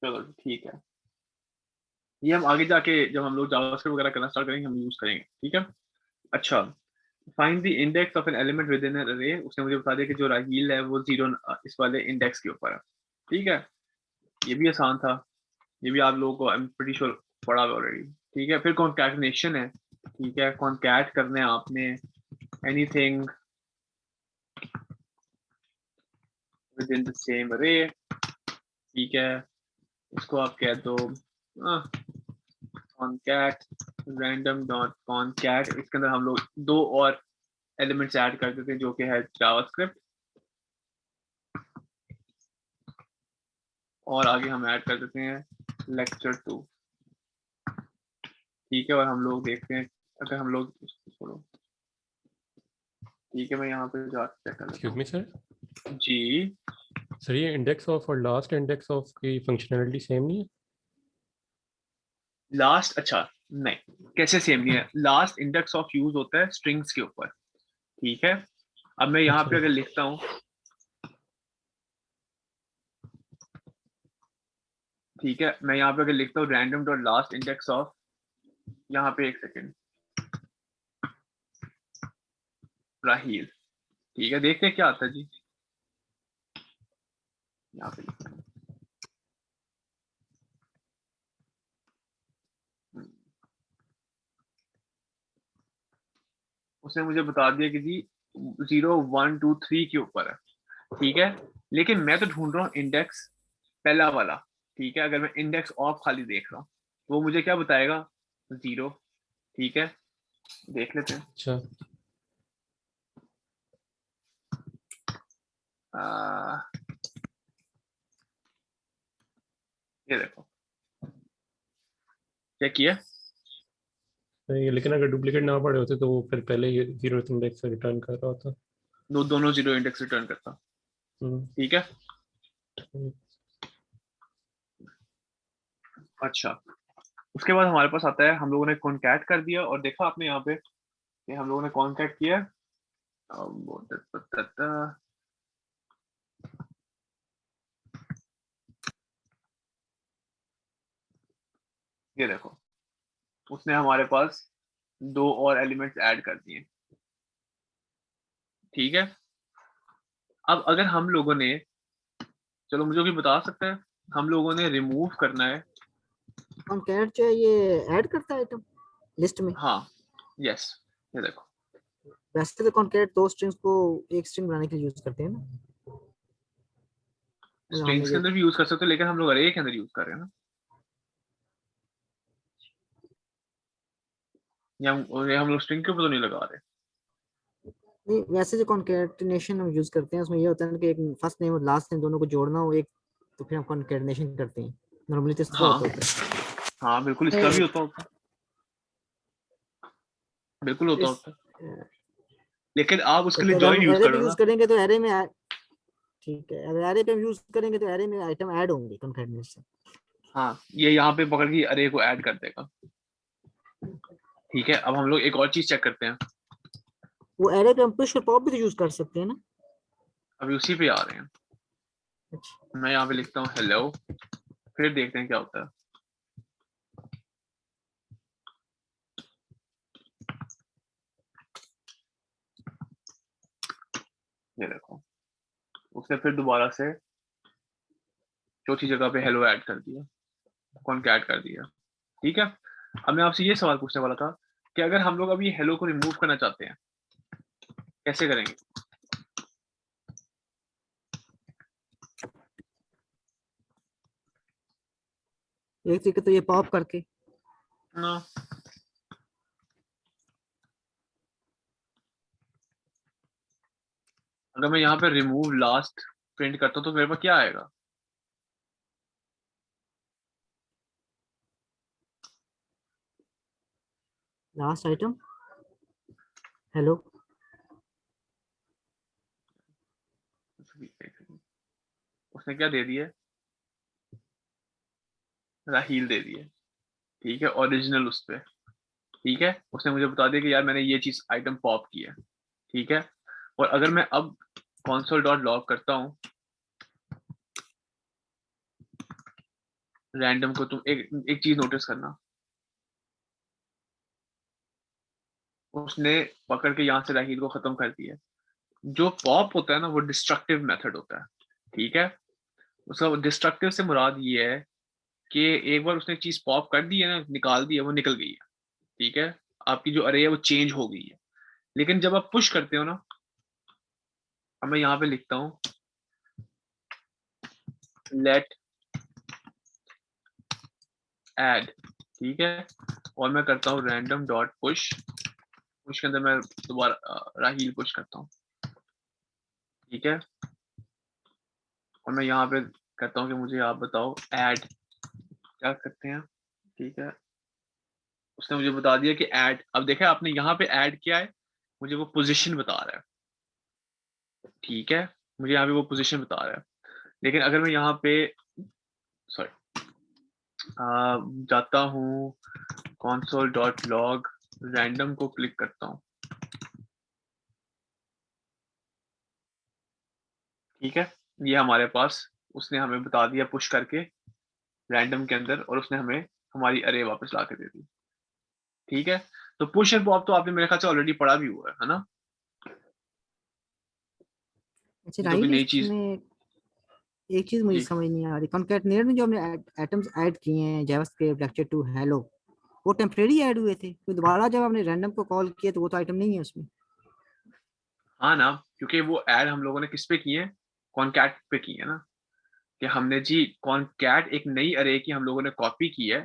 चलो ठीक है, ये हम आगे जाके जब हम लोग जावास्क्रिप्ट वगैरह करना स्टार्ट करेंगे हम यूज करेंगे, ठीक है। अच्छा, find the index of an element with in अरे, उसने मुझे बता दिया कि जो राहील है वो 0 इस वाले इंडेक्स के ऊपर है, ठीक है, ये भी आसान था, ये भी आप लोगों को आई एम प्रीटी श्योर पढ़ा हुआ ऑलरेडी, ठीक है। फिर कॉन्कैटिनेशन है, ठीक है, कॉन्कैट करने आपने anything with in the same अरे, ठीक है, इसको आप कह दो कॉन्कैट रैंडम डॉट कॉन्कैट, इसके अंदर हम लोग 2 और एलिमेंट्स ऐड कर देते हैं जो कि है जावास्क्रिप्ट, और आगे हम ऐड कर देते हैं लेक्चर 2, ठीक है। और हम लोग देखते हैं अगर हम लोग छोड़ो, ठीक है, मैं यहाँ पे जाकर चेक कर लेता एक्सक्यूज हूँ। मी सर, जी सर ये इंडेक्स ऑफ और लास्ट इंडेक्स ऑफ की फंक्शनैलिटी सेम नहीं है? लास्ट, अच्छा नहीं, कैसे सेम नहीं है? लास्ट इंडेक्स ऑफ यूज होता है स्ट्रिंग्स के ऊपर, ठीक है। अब मैं यहाँ पे अच्छा अगर लिखता हूँ, ठीक है, मैं यहाँ पे अगर लिखता हूँ random dot last index of, यहाँ पे एक सेकेंड, राहील, ठीक है, देखते हैं क्या आता है जी। यहाँ पे लिखता हूँ, उसने मुझे बता दिया कि जी 0 1 2 3 के ऊपर है, ठीक है। लेकिन मैं तो ढूंढ रहा हूँ इंडेक्स पहला वाला, ठीक है। अगर मैं इंडेक्स ऑफ खाली देख रहा हूँ तो वो मुझे क्या बताएगा? 0, ठीक है, देख लेते हैं। अच्छा ये देखो, क्या किया? तो ये, लेकिन अगर डुप्लीकेट ना पड़े होते तो वो फिर पहले ये 0 इंडेक्स से रिटर्न कर रहा होता। दोनों 0 इंडेक्स रिटर्न करता, हम्म, ठीक है। ठीक। अच्छा, उसके बाद हमारे पास आता है, हम लोगों ने कॉन्कैट कर दिया, और देखा आपने यहाँ पे कि हम लोगों ने कॉन्कैट किया। ये देखो, उसने हमारे पास 2 और एलिमेंट्स ऐड कर दिए, ठीक है। अब अगर हम लोगों ने, चलो मुझे भी बता सकते हैं, हम लोगों ने रिमूव करना है। कॉन्कैट जो है ये ऐड करता है आइटम लिस्ट में। हाँ, यस, ये देखो, वैसे तो कॉन्कैट दो स्ट्रिंग्स को एक स्ट्रिंग बनाने के लिए यूज करते हैं ना, मतलब हमने स्ट्रिंग्स के ये अंदर भी यूज कर सकते हो, लेकिन हम लोग अरे के अंदर यूज कर रहे हैं ना, या हम लोग स्ट्रिंग के ऊपर तो नहीं लगा रहे। नहीं, वैसे जो कॉन्कैटिनेशन हम यूज करते हैं उसमें ये होता है ना कि एक फर्स्ट नेम और लास्ट नेम दोनों को जोड़ना हो एक, तो फिर हम कॉन्कैटिनेशन करते हैं। नॉर्मली तो इसका हाँ होता है। हाँ, बिल्कुल इसका भी होता होता, बिल्कुल होता इस होता, लेकिन आप उसके एक लिए अगर हम जॉइन यूज एरे करो पे यूज ना। करेंगे तो एरे में ठीक है, अगर एरे पे हम यूज करेंगे तो एरे में आइटम ऐड होंगे कॉन्कैटिनेशन। हाँ, ये यहाँ पे पकड़ के अरे को ऐड कर देगा, ठीक है। अब हम लोग एक और चीज चेक करते हैं, वो एरे पे हम पुश और पॉप भी तो यूज कर सकते हैं ना। अभी उसी पे आ रहे हैं। अच्छा, मैं यहाँ पे लिखता हूँ हेलो, फिर देखते हैं क्या होता है। ये देखो, उसने फिर दोबारा से चौथी जगह पे हेलो ऐड कर दिया, कॉन्कैट कर दिया, ठीक है। अब मैं आपसे ये सवाल पूछने वाला था कि अगर हम लोग अभी हेलो को रिमूव करना चाहते हैं, कैसे करेंगे? एक तरीके तो ये पॉप करके, ना, अगर मैं यहाँ पे रिमूव लास्ट प्रिंट करता हूँ तो मेरे पास क्या आएगा? Last item hello. उसने क्या दे दिया? राहील दे दिए, ठीक है, ओरिजिनल उस पे, ठीक है। उसने मुझे बता दिया कि यार मैंने ये चीज आइटम पॉप की है, ठीक है। और अगर मैं अब console.log करता हूँ रैंडम को, तुम एक चीज नोटिस करना, उसने पकड़ के यहाँ से राहील को खत्म कर दिया। जो पॉप होता है ना वो डिस्ट्रक्टिव मेथड होता है, ठीक है। उसका डिस्ट्रक्टिव से मुराद ये है कि एक बार उसने चीज पॉप कर दी है ना, निकाल दी है, वो निकल गई है, ठीक है। आपकी जो अरे है वो चेंज हो गई है। लेकिन जब आप पुश करते हो ना, अब मैं यहाँ पे लिखता हूँ लेट ऐड, ठीक है, और मैं करता हूँ रैंडम डॉट पुश, पुश के अंदर मैं दोबारा राहील पुश करता हूँ, ठीक है। और मैं यहाँ पे कहता हूँ कि मुझे आप बताओ ऐड क्या करते हैं, ठीक है। उसने मुझे बता दिया कि ऐड, अब देखा आपने यहाँ पे ऐड किया है, मुझे वो पोजीशन बता रहा है, ठीक है, मुझे यहाँ पे वो पोजीशन बता रहा है। लेकिन अगर मैं यहाँ पे सॉरी जाता हूँ console.log रैंडम को क्लिक करता हूँ, ठीक है, ये हमारे पास उसने हमें बता दिया पुश करके रैंडम के अंदर, और उसने हमें हमारी अरे वापस ला के दे दी, ठीक है। तो पुश एंड पॉप तो आपने मेरे ख्याल से ऑलरेडी पढ़ा भी हुआ है ना, अच्छा ये तो भी राहिल, नई चीज। इसमें एक चीज मुझे जी समझ नहीं आ रही, कॉन्कैटनेटर में जो हमने एटम्स ऐड किए हैं जावास्क्रिप्ट लेक्चर 2 हेलो, वो टेम्परेरी ऐड हुए थे, तो दोबारा जब हमने रैंडम को कॉल किया तो वो तो आइटम नहीं है उसमें। हाँ ना, क्योंकि वो ऐड हम लोगों ने किस पे की है, कॉनकैट पे की है ना, कि हमने जी कॉनकैट एक नई अरे की हम लोगों ने कॉपी की है,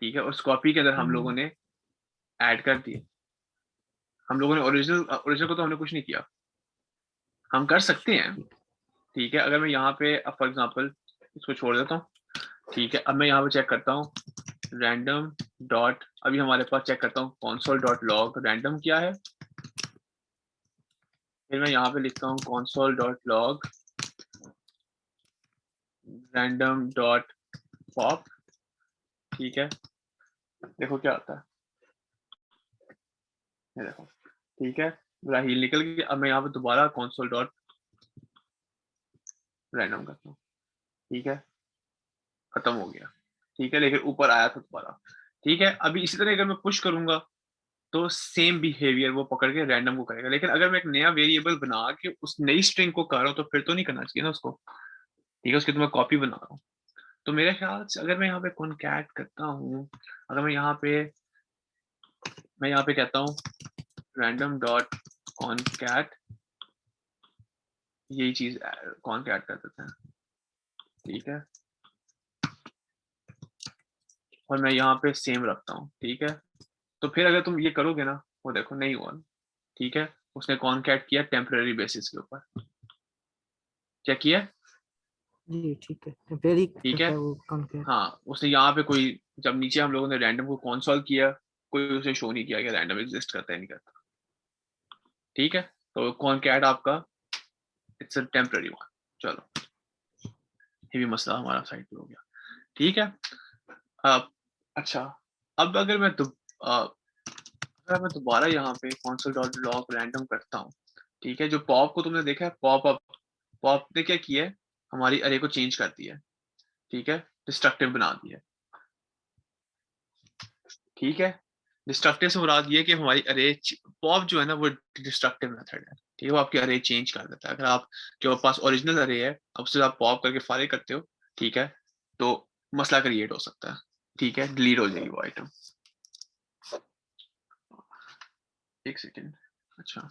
ठीक है, उस कॉपी के अंदर हम लोगों ने ऐड कर दिए। हम लोगों ने ओरिजिनल को तो हमने कुछ नहीं किया, हम कर सकते हैं, ठीक है। अगर मैं यहाँ पे अब फॉर एग्जांपल इसको छोड़ देता हूँ, ठीक है, अब मैं यहाँ पे चेक करता हूँ रैंडम डॉट, अभी हमारे पास चेक करता हूँ console.log रैंडम क्या है, फिर मैं यहाँ पे लिखता हूँ console.log रैंडम डॉट पॉप, ठीक है, देखो क्या आता है, ये देखो, ठीक है, मेरा हील निकल गया। अब मैं यहाँ पे दोबारा console डॉट रैंडम करता हूँ, ठीक है, खत्म हो गया, ठीक है, लेकिन ऊपर आया था दोबारा, ठीक है। अभी इसी तरह अगर मैं पुश करूंगा तो सेम बिहेवियर वो पकड़ के रैंडम को करेगा, लेकिन अगर मैं एक नया वेरिएबल बना के उस नई स्ट्रिंग को कर रहा हूँ तो फिर तो नहीं करना चाहिए ना उसको, ठीक है, उसकी तो मैं कॉपी बना रहा हूँ। तो मेरे ख्याल से अगर मैं यहाँ पे कॉन्कैट करता हूँ, अगर मैं यहाँ पे कहता हूँ रैंडम डॉट कॉन्कैट, यही चीज कॉन्कैट कर देते हैं, ठीक है, और मैं यहाँ पे सेम रखता हूँ, ठीक है। तो फिर अगर तुम ये करोगे ना, वो देखो नहीं हुआ, ठीक है, उसने कॉन्कैट किया टेम्परेरी बेसिस के ऊपर, क्या किया, जी ठीक है, टेम्परेरी ठीक है, करता है वो कॉन्कैट। हाँ, उसने यहाँ पे कोई, जब नीचे हम लोगों ने रैंडम को कॉन्सोल किया, कोई उसे शो नहीं किया कि रैंडम एग्जिस्ट करता है नहीं करता, ठीक है। तो कॉन्कैट आपका इट्स अ टेम्पररी वन, चलो ये भी मसला हमारा साइड पे हो गया, ठीक है। अब अच्छा, अब अगर मैं दोबारा यहाँ पे console.log रैंडम करता हूँ, ठीक है, जो पॉप को तुमने देखा है, पॉप अप, पॉप ने क्या किया है, हमारी अरे को चेंज कर दिया है, ठीक है, डिस्ट्रक्टिव बना दिया है, ठीक है। डिस्ट्रक्टिव से मुराद ये कि हमारी अरे, पॉप जो है ना वो डिस्ट्रक्टिव मेथड है, ठीक है, वो आपकी अरे चेंज कर देता है। अगर आप के पास ओरिजिनल अरे है, अब उससे आप पॉप करके फारिग करते हो, ठीक है, तो मसला क्रिएट हो सकता है, ठीक है, डिलीट हो जाएगी वो आइटम। एक सेकेंड, अच्छा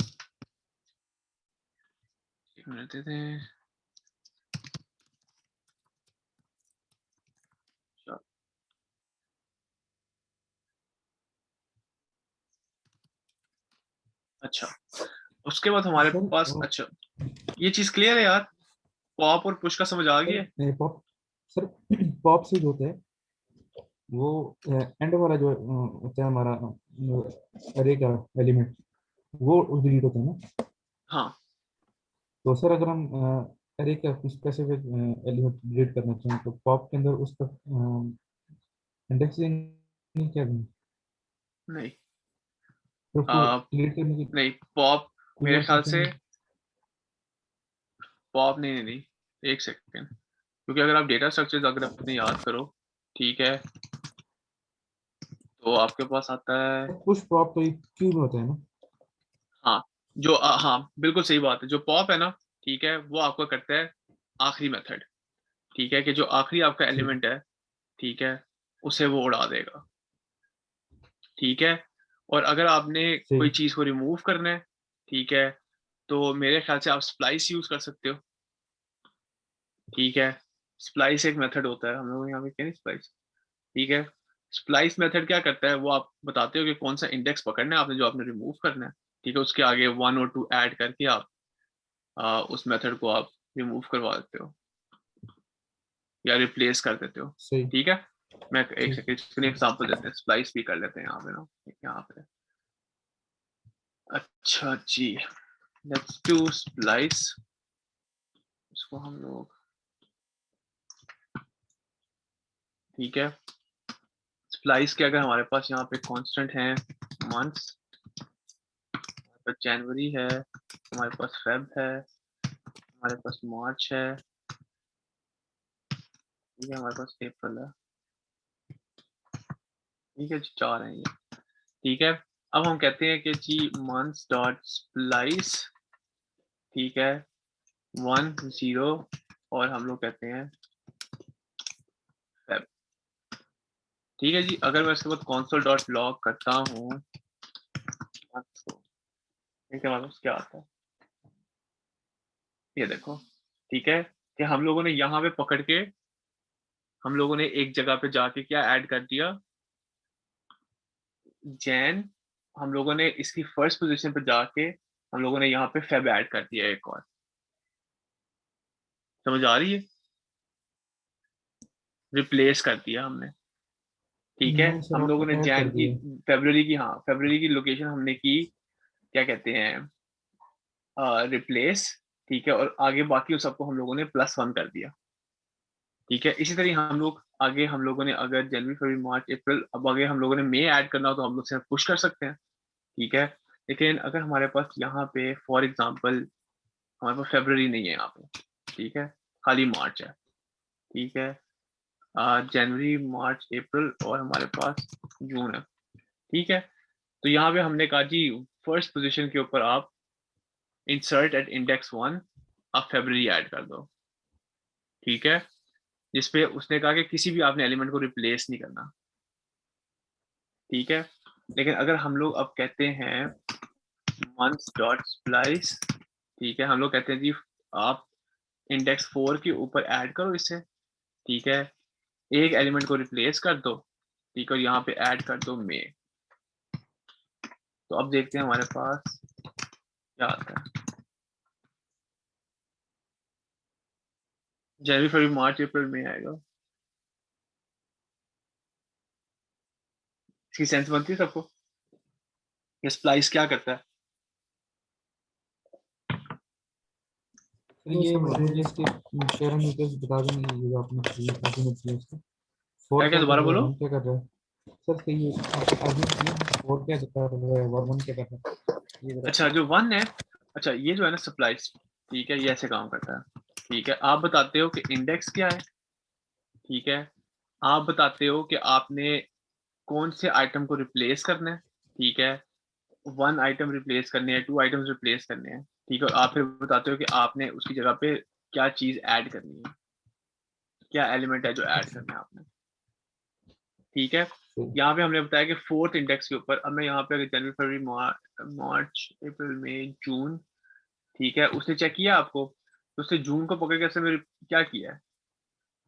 एक मिनट दे दें, अच्छा उसके बाद हमारे सर पास, अच्छा ये चीज क्लियर है यार, पॉप और पुश का समझ आ गई है। पॉप, सर पॉप से जो होता है वो एंड वाला जो होता है हमारा अरे का एलिमेंट, वो डिलीट होता है ना। हाँ तो सर अगर हम अरे का स्पेसिफिक एलिमेंट डिलीट करना चाहें तो पॉप के अंदर उसका इंडेक्सिंग क्या करना, नहीं, तो उसको आ, डिलीट करने की नहीं पॉप, कोई मेरे और ख्याल फंक्शन से नहीं? पॉप नहीं, एक सेकेंड, क्योंकि अगर आप डेटा स्ट्रक्चर्स अगर अपने याद करो, ठीक है, तो आपके पास आता है, पुश पॉप तो एक क्यू में होता है ना। हाँ जो हाँ बिल्कुल सही बात है, जो पॉप है ना, ठीक है, वो आपका करता है आखिरी मेथड, ठीक है, कि जो आखिरी आपका ठीक एलिमेंट है, ठीक है, उसे वो उड़ा देगा, ठीक है। और अगर आपने कोई ठीक। चीज को रिमूव करना है, ठीक है, तो मेरे ख्याल से आप स्प्लाइस यूज कर सकते हो, ठीक है, स्प्लाइस एक मेथड होता है, हम लोग यहाँ पे क्या स्प्लाइस, ठीक है। स्प्लाइस मेथड क्या करता है, वो आप बताते हो कि कौन सा इंडेक्स पकड़ना है आपने, जो आपने रिमूव करना है, ठीक है, उसके आगे 1 और 2 ऐड करके आप उस मेथड को आप रिमूव करवा देते हो, या रिप्लेस कर देते हो, सही। ठीक है। मैं एक ठीक। सेकंड इसके एग्जांपल देते हैं, स्प्लाइस भी कर लेते हैं यहाँ पे ना, यहाँ पे। अच्छा जी, लेट्स डू स्प्लाइस। इसको हम लोग, ठीक है, स्प्लाइस के अगर हमारे पास यहाँ पे कांस्टेंट है मंथ्स, हमारे पास जनवरी है, हमारे पास फेब है, हमारे पास मार्च है, ठीक है, हमारे पास अप्रैल है, ठीक है, 4 है ये, ठीक है। अब हम कहते हैं कि जी मंथ्स डॉट स्प्लाइस, ठीक है, 1 0, और हम लोग कहते हैं फेब, ठीक है जी। अगर मैं इसके बाद console डॉट लॉग करता हूँ, ठीक है, हमारे पास क्या आता है, ये देखो, ठीक है, कि हम लोगों ने यहाँ पे पकड़ के, हम लोगों ने एक जगह पे जाके क्या ऐड कर दिया, जैन, हम लोगों ने इसकी फर्स्ट पोजीशन पे जाके हम लोगों ने यहाँ पे फेब ऐड कर दिया एक और, समझ आ रही है, रिप्लेस कर दिया हमने, ठीक है। नहीं सर, हम लोगों ने आपने ऐड कर जैन की, दिया। फरवरी की, हाँ फरवरी की लोकेशन हमने की, क्या कहते हैं, रिप्लेस, ठीक है, और आगे बाकी उस सबको हम लोगों ने +1 कर दिया, ठीक है। इसी तरह हम लोग आगे, हम लोगों ने अगर जनवरी फरवरी मार्च अप्रैल, अब आगे हम लोगों ने मई ऐड करना हो तो हम लोग से पुश कर सकते हैं, ठीक है। लेकिन अगर हमारे पास यहाँ पे फॉर एग्जांपल हमारे पास फरवरी नहीं है यहाँ पे, ठीक है, खाली मार्च है, ठीक है, जनवरी मार्च अप्रैल और हमारे पास जून है, ठीक है। तो यहाँ पे हमने कहा जी फर्स्ट पोजीशन के ऊपर आप इंसर्ट एट इंडेक्स 1, आप फरवरी ऐड कर दो, ठीक है, जिसपे उसने कहा कि किसी भी आपने एलिमेंट को रिप्लेस नहीं करना, ठीक है। लेकिन अगर हम लोग अब कहते हैं मंथ्स डॉट स्प्लाइस, ठीक है, हम लोग कहते हैं जी आप इंडेक्स 4 के ऊपर ऐड करो इससे, ठीक है, एक एलिमेंट को रिप्लेस कर दो, ठीक है, और यहाँ पे ऐड कर दो मे। तो अब देखते हैं हमारे पास क्या आता है, जनवरी फरवरी मार्च अप्रैल में आएगा। इसकी सेंस बनती है सबको, ये स्प्लाइस क्या करता है? सर नहीं ये समझ मुझे रहे। इसके पैरामीटर्स बता देंगे, ये जो आपने आर्गुमेंट दिया इसका। क्या 4 क्या क्या कर दोबारा रहा है, बोलो। 1 क्या कर रहा है? सर सही है, आपने आर्गुमेंट दिया, 4 क्या कर रहा है और 1 क्या कर रहा है, ये बता। अच्छा जो 1 है, अच्छा ये जो है ना स्प्लाइस, ठीक है, ये ऐसे काम करता है, ठीक है। आप बताते हो कि इंडेक्स क्या है, ठीक है, आप बताते हो कि आपने कौन से आइटम को रिप्लेस करना है, ठीक है, 1 आइटम रिप्लेस करने हैं, 2 आइटम्स रिप्लेस करने हैं, ठीक है, और आप फिर बताते हो कि आपने उसकी जगह पे क्या चीज ऐड करनी है, क्या एलिमेंट है जो ऐड करना है आपने, ठीक है। सही। यहाँ पे हमने बताया कि 4th इंडेक्स के ऊपर, अब मैं यहाँ पे जनवरी फरवरी मार्च अप्रैल मई जून, ठीक है, उसने चेक किया आपको, तो उसने जून को पकड़ के उसने मेरे क्या किया है,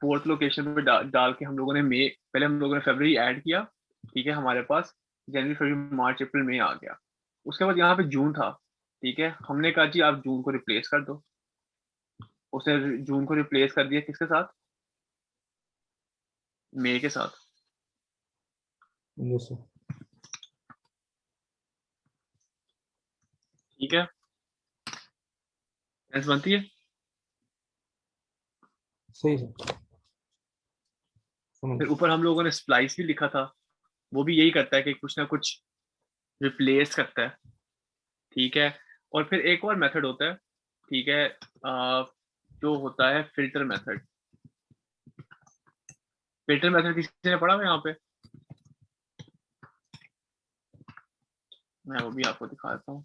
4th लोकेशन पे डाल के हम लोगों ने मई, पहले हम लोगों ने फरवरी ऐड किया, ठीक है, हमारे पास जनवरी फरवरी मार्च अप्रैल मई आ गया, उसके बाद यहाँ पे जून था, ठीक है, हमने कहा जी आप जून को रिप्लेस कर दो, उसने जून को रिप्लेस कर दिया किसके साथ, मई के साथ, यस सर। ठीक है, सेंस बनती है। सही सर, समझ। फिर ऊपर हम लोगों ने स्प्लाइस भी लिखा था, वो भी यही करता है कि कुछ ना कुछ रिप्लेस करता है, ठीक है। और फिर एक और मेथड होता है, ठीक है, जो होता है फिल्टर मेथड। फिल्टर मेथड किसी ने पढ़ा हुआ यहाँ पे? मैं वो भी आपको दिखा देता हूँ।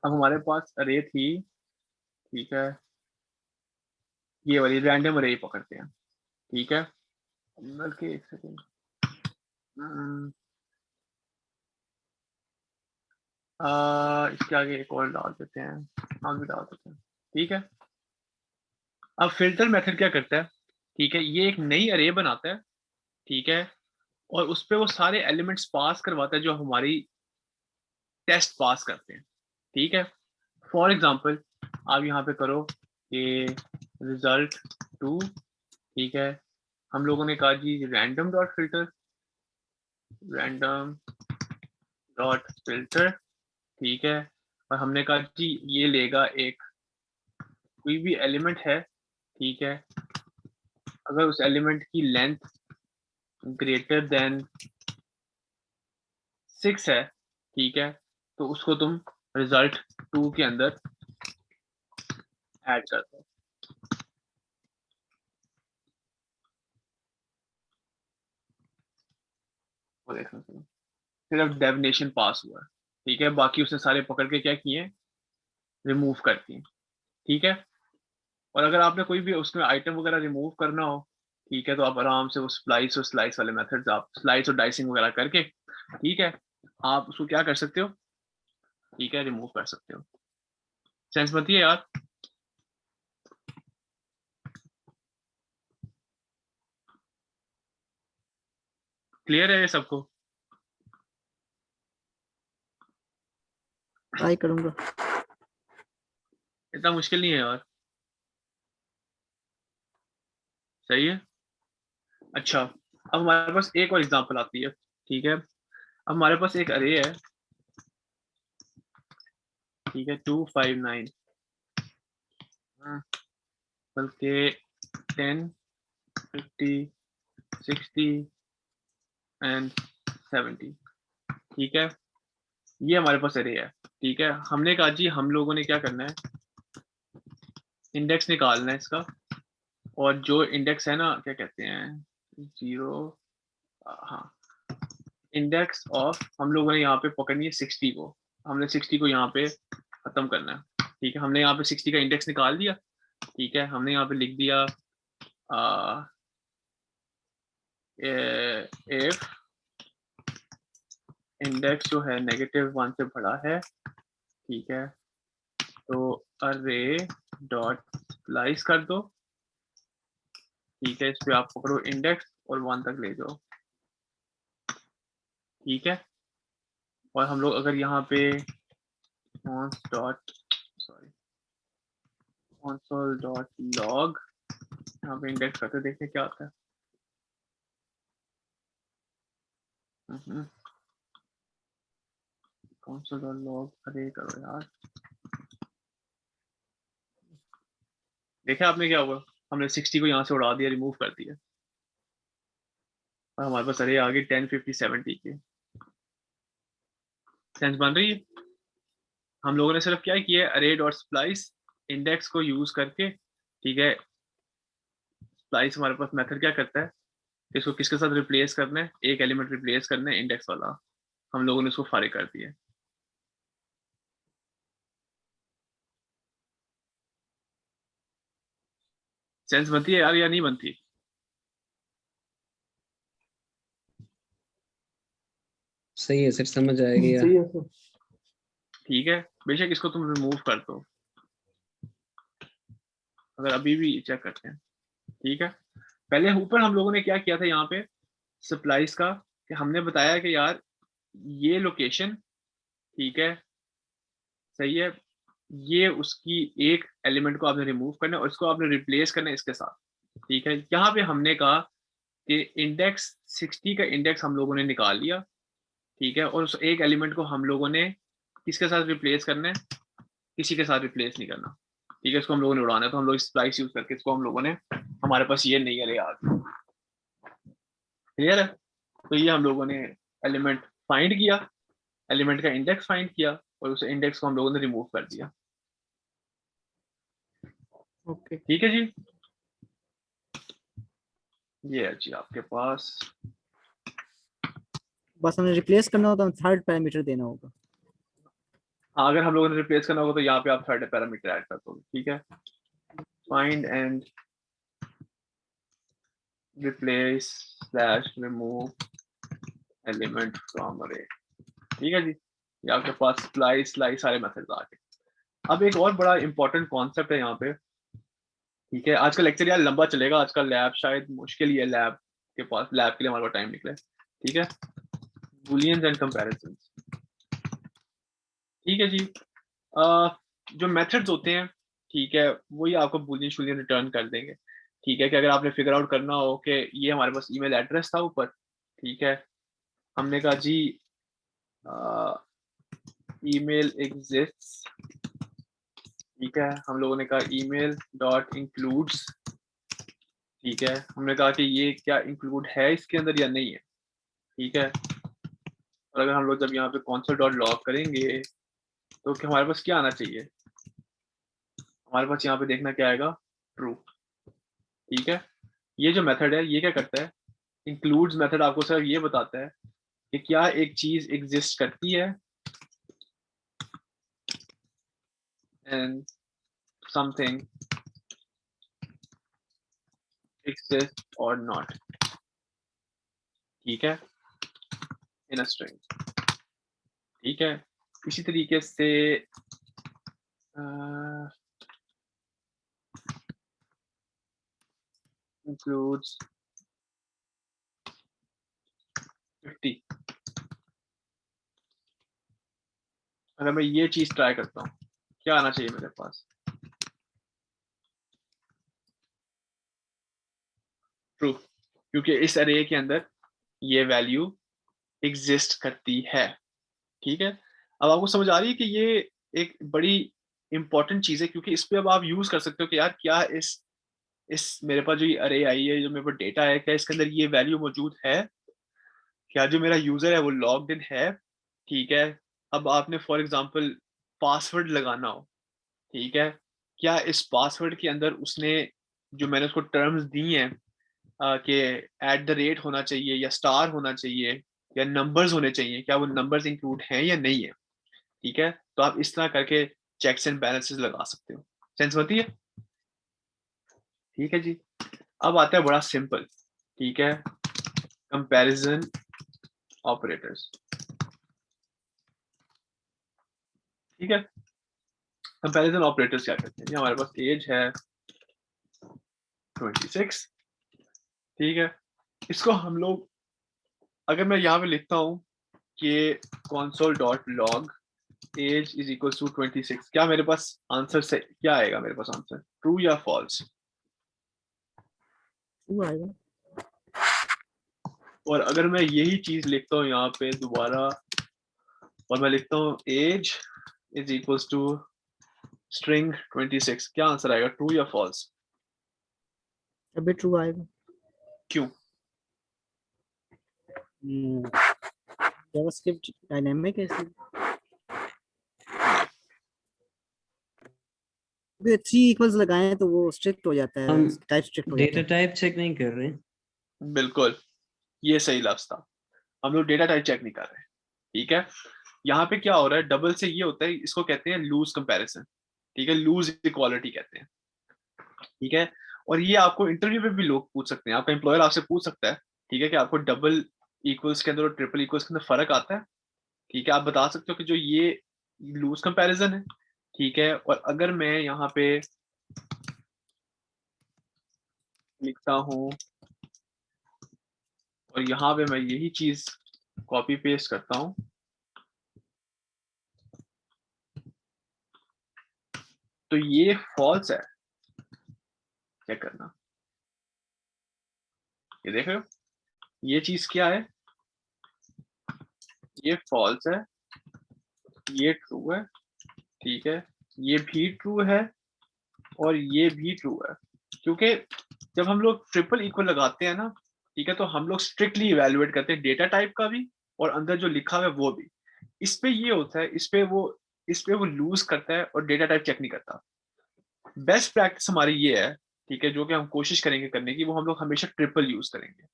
अब हमारे पास अरे थी, ठीक है, ये वाली रैंडम अरे पकड़ते हैं, ठीक है, बल्कि एक सेकेंड, इसके आगे एक और डाल देते हैं, नाम भी डाल देते हैं, ठीक है। अब फिल्टर मेथड क्या करता है, ठीक है, ये एक नई अरे बनाता है, ठीक है, और उस पे वो सारे एलिमेंट्स पास करवाता है जो हमारी टेस्ट पास करते हैं, ठीक है। फॉर एग्जाम्पल आप यहाँ पे करो कि रिजल्ट 2, ठीक है। हम लोगों ने कहा जी random dot filter, random dot filter, ठीक है। और हमने कहा जी ये लेगा एक कोई भी एलिमेंट है, ठीक है, अगर उस एलिमेंट की लेंथ ग्रेटर देन 6 है, ठीक है, तो उसको तुम रिजल्ट 2 के अंदर ऐड कर दो। वो देखना सिर्फ डेफिनेशन पास हुआ है, ठीक है, बाकी उसने सारे पकड़ के क्या किए, रिमूव कर दिए, ठीक है। और अगर आपने कोई भी उसमें आइटम वगैरह रिमूव करना हो, ठीक है, तो आप आराम से वो स्लाइस वाले मेथड्स आप स्लाइस और डाइसिंग वगैरह करके, ठीक है, आप उसको क्या कर सकते हो, ठीक है, रिमूव कर सकते हो। सेंस बनती है यार? क्लियर है ये सबको? ट्राई करूंगा। इतना मुश्किल नहीं है यार, सही है। अच्छा, अब हमारे पास एक और एग्जांपल आती है, ठीक है। अब हमारे पास एक अरे है, ठीक है, 259, बल्कि 10, 50, 60 एंड 70, ठीक है। ये हमारे पास अरे है, ठीक है। हमने कहा जी हम लोगों ने क्या करना है, इंडेक्स निकालना है इसका, और जो इंडेक्स है ना, क्या कहते हैं, 0, हाँ, इंडेक्स ऑफ हम लोगों ने यहाँ पे पकड़नी है 60 को, हमने 60 को यहाँ पे खत्म करना है, ठीक है। हमने यहाँ पे 60 का इंडेक्स निकाल दिया, ठीक है। हमने यहाँ पे लिख दिया इफ इंडेक्स जो है -1 से बड़ा है, ठीक है, तो अरे डॉट स्लाइस कर दो, ठीक है। इस पे आप पकड़ो इंडेक्स और 1 तक ले जाओ, ठीक है। और हम लोग अगर यहाँ पे console.log यहाँ पे इंडेक्स करते देखते क्या आता है। console.log अरे करो यार, देखा आपने क्या हुआ, हमने 60 को यहाँ से उड़ा दिया, रिमूव कर दिया, और हमारे पास अरे आ गई 10, 50, 70 की। सेंस बन रही है? हम लोगों ने सिर्फ क्या किया, अरे डॉट स्प्लाइस इंडेक्स को यूज करके, ठीक है। स्प्लाइस हमारे पास मेथड क्या करता है, इसको किसके साथ रिप्लेस करना है, एक एलिमेंट रिप्लेस करना है इंडेक्स वाला, हम लोगों ने उसको फारिग कर दिया। सेंस बनती है यार या नहीं बनती? सही है सर, समझ आएगी सही है सर। ठीक है, बेशक इसको तुम रिमूव कर दो, अगर अभी भी चेक करते हैं, ठीक है। पहले ऊपर हम लोगों ने क्या किया था यहाँ पे सप्लाइज का, कि हमने बताया कि यार ये लोकेशन, ठीक है, सही है, ये उसकी एक एलिमेंट को आपने रिमूव करना है और इसको आपने रिप्लेस करना है इसके साथ, ठीक है। यहाँ पे हमने कहा कि इंडेक्स 60 का इंडेक्स हम लोगों ने निकाल लिया, ठीक है, और उस एक एलिमेंट को हम लोगों ने किसके साथ रिप्लेस करना है, किसी के साथ रिप्लेस नहीं करना, ठीक है। इसको हम लोगों ने उड़ाना है, तो हम लोग स्प्लाइस यूज करके इसको हम लोगों ने, हमारे पास ये नहीं है यार, क्लियर है। तो ये हम लोगों ने एलिमेंट फाइंड किया, एलिमेंट का इंडेक्स फाइंड किया, और उस इंडेक्स को हम लोगों ने रिमूव कर दिया, ओके, ठीक है जी। ये है जी आपके पास, बस हमें रिप्लेस करना होता है, थर्ड पैरामीटर देना होगा। हाँ, अगर हम लोगों ने रिप्लेस करना होगा तो यहाँ पे आप थर्ड पैरामीटर ऐड कर दोगे, ठीक है। Find and replace slash remove element from अरे, ठीक है जी। ये आपके पास स्लाइस सारे मेथड्स आ गए। अब एक और बड़ा इंपॉर्टेंट कॉन्सेप्ट है यहाँ पे, ठीक है। आज का लेक्चर यार लंबा चलेगा, आज का लैब शायद मुश्किल ही है, लैब के पास, लैब के लिए हमारे पास टाइम निकले, ठीक है। बूलियंस एंड कंपैरिजंस, ठीक है जी। जो मेथड्स होते हैं, ठीक है, वही आपको बूलियन शूलियन रिटर्न कर देंगे। ठीक है, कि अगर आपने फिगर आउट करना हो कि ये हमारे पास ईमेल एड्रेस था ऊपर, ठीक है, हमने कहा जी ईमेल एग्जिस्ट्स, ठीक है, हम लोगों ने कहा ईमेल डॉट इंक्लूड्स, ठीक है, हमने कहा कि ये क्या इंक्लूड है इसके अंदर या नहीं है, ठीक है। और अगर हम लोग जब यहाँ पे console डॉट लॉग करेंगे तो क्या हमारे पास क्या आना चाहिए, हमारे पास यहाँ पे देखना क्या आएगा, ट्रू, ठीक है। ये जो मेथड है ये क्या करता है, इंक्लूड्स मेथड आपको सिर्फ ये बताता है कि क्या एक चीज एग्जिस्ट करती है and something exists or not, ठीक है, इन अ स्ट्रिंग, ठीक है। इसी तरीके से includes 50, अगर मैं ये चीज ट्राई करता हूँ क्या आना चाहिए मेरे पास, ट्रू, क्योंकि इस अरे के अंदर ये वैल्यू एग्जिस्ट करती है, ठीक है। अब आपको समझ आ रही है कि ये एक बड़ी इंपॉर्टेंट चीज है, क्योंकि इस पे अब आप यूज कर सकते हो कि यार क्या इस मेरे पास जो ये अरे आई है, जो मेरे पास डेटा है, क्या इसके अंदर ये वैल्यू मौजूद है, क्या जो मेरा यूजर है वो लॉग्ड इन है, ठीक है। अब आपने फॉर एग्जांपल पासवर्ड लगाना हो, ठीक है, क्या इस पासवर्ड के अंदर उसने जो मैंने उसको टर्म्स दी हैं कि @ होना चाहिए या स्टार होना चाहिए या नंबर्स होने चाहिए, क्या वो नंबर्स इंक्लूड हैं या नहीं है, ठीक है। तो आप इस तरह करके चेक्स एंड बैलेंसेस लगा सकते हो, सेंस बनती है, ठीक है जी। अब आता है बड़ा सिंपल, ठीक है, कंपैरिजन ऑपरेटर्स, ठीक है। कंपैरिजन ऑपरेटर्स क्या करते हैं, ये हमारे पास एज है 26, ठीक है। इसको हम लोग, अगर मैं यहाँ पे लिखता हूँ कि console dot log age is equal to 26, क्या मेरे पास आंसर से क्या आएगा, मेरे पास आंसर ट्रू या फॉल्स, ट्रू आएगा। और अगर मैं यही चीज लिखता हूँ यहाँ पे दोबारा और मैं लिखता हूँ age is equal to string 26, क्या आंसर आएगा, ट्रू या फॉल्स, अभी ट्रू आएगा। क्यों, जावास्क्रिप्ट डायनामिक है इसलिए। अभी 3 इक्वल्स लगाए हैं तो वो स्ट्रिक्ट हो जाता है, हम टाइप स्ट्रिक्ट हो डेटा जाता है। टाइप चेक नहीं कर रहे। बिल्कुल, ये सही लफ्ज था, हम लोग डेटा टाइप चेक नहीं कर रहे, ठीक है। यहाँ पे क्या हो रहा है, डबल से ये होता है, इसको कहते हैं लूज कंपैरिजन, ठीक है, लूज इक्वालिटी कहते हैं, ठीक है। और ये आपको इंटरव्यू पे भी लोग पूछ सकते हैं, आपका एम्प्लॉयर आपसे पूछ सकता है, ठीक है, कि आपको डबल इक्वल्स के अंदर और ट्रिपल इक्वल्स के अंदर फर्क आता है, ठीक है। आप बता सकते हो कि जो ये लूज कंपैरिजन है, ठीक है। और अगर मैं यहाँ पे लिखता हूँ और यहाँ पे मैं यही चीज कॉपी पेस्ट करता हूँ, तो ये फॉल्स है, चेक करना, ये देख रहे हो, ये चीज क्या है, ये फॉल्स है, ये ट्रू है, ठीक है, ये भी ट्रू है और ये भी ट्रू है, क्योंकि जब हम लोग ट्रिपल इक्वल लगाते हैं ना, ठीक है, तो हम लोग स्ट्रिक्टली इवेलुएट करते हैं डेटा टाइप का भी और अंदर जो लिखा हुआ है वो भी। इस पे ये होता है, इस पे वो लूज करता है और डेटा टाइप चेक नहीं करता। बेस्ट प्रैक्टिस हमारी ये है, ठीक है, जो कि हम कोशिश करेंगे करने की, वो हम लोग हमेशा ट्रिपल यूज करेंगे,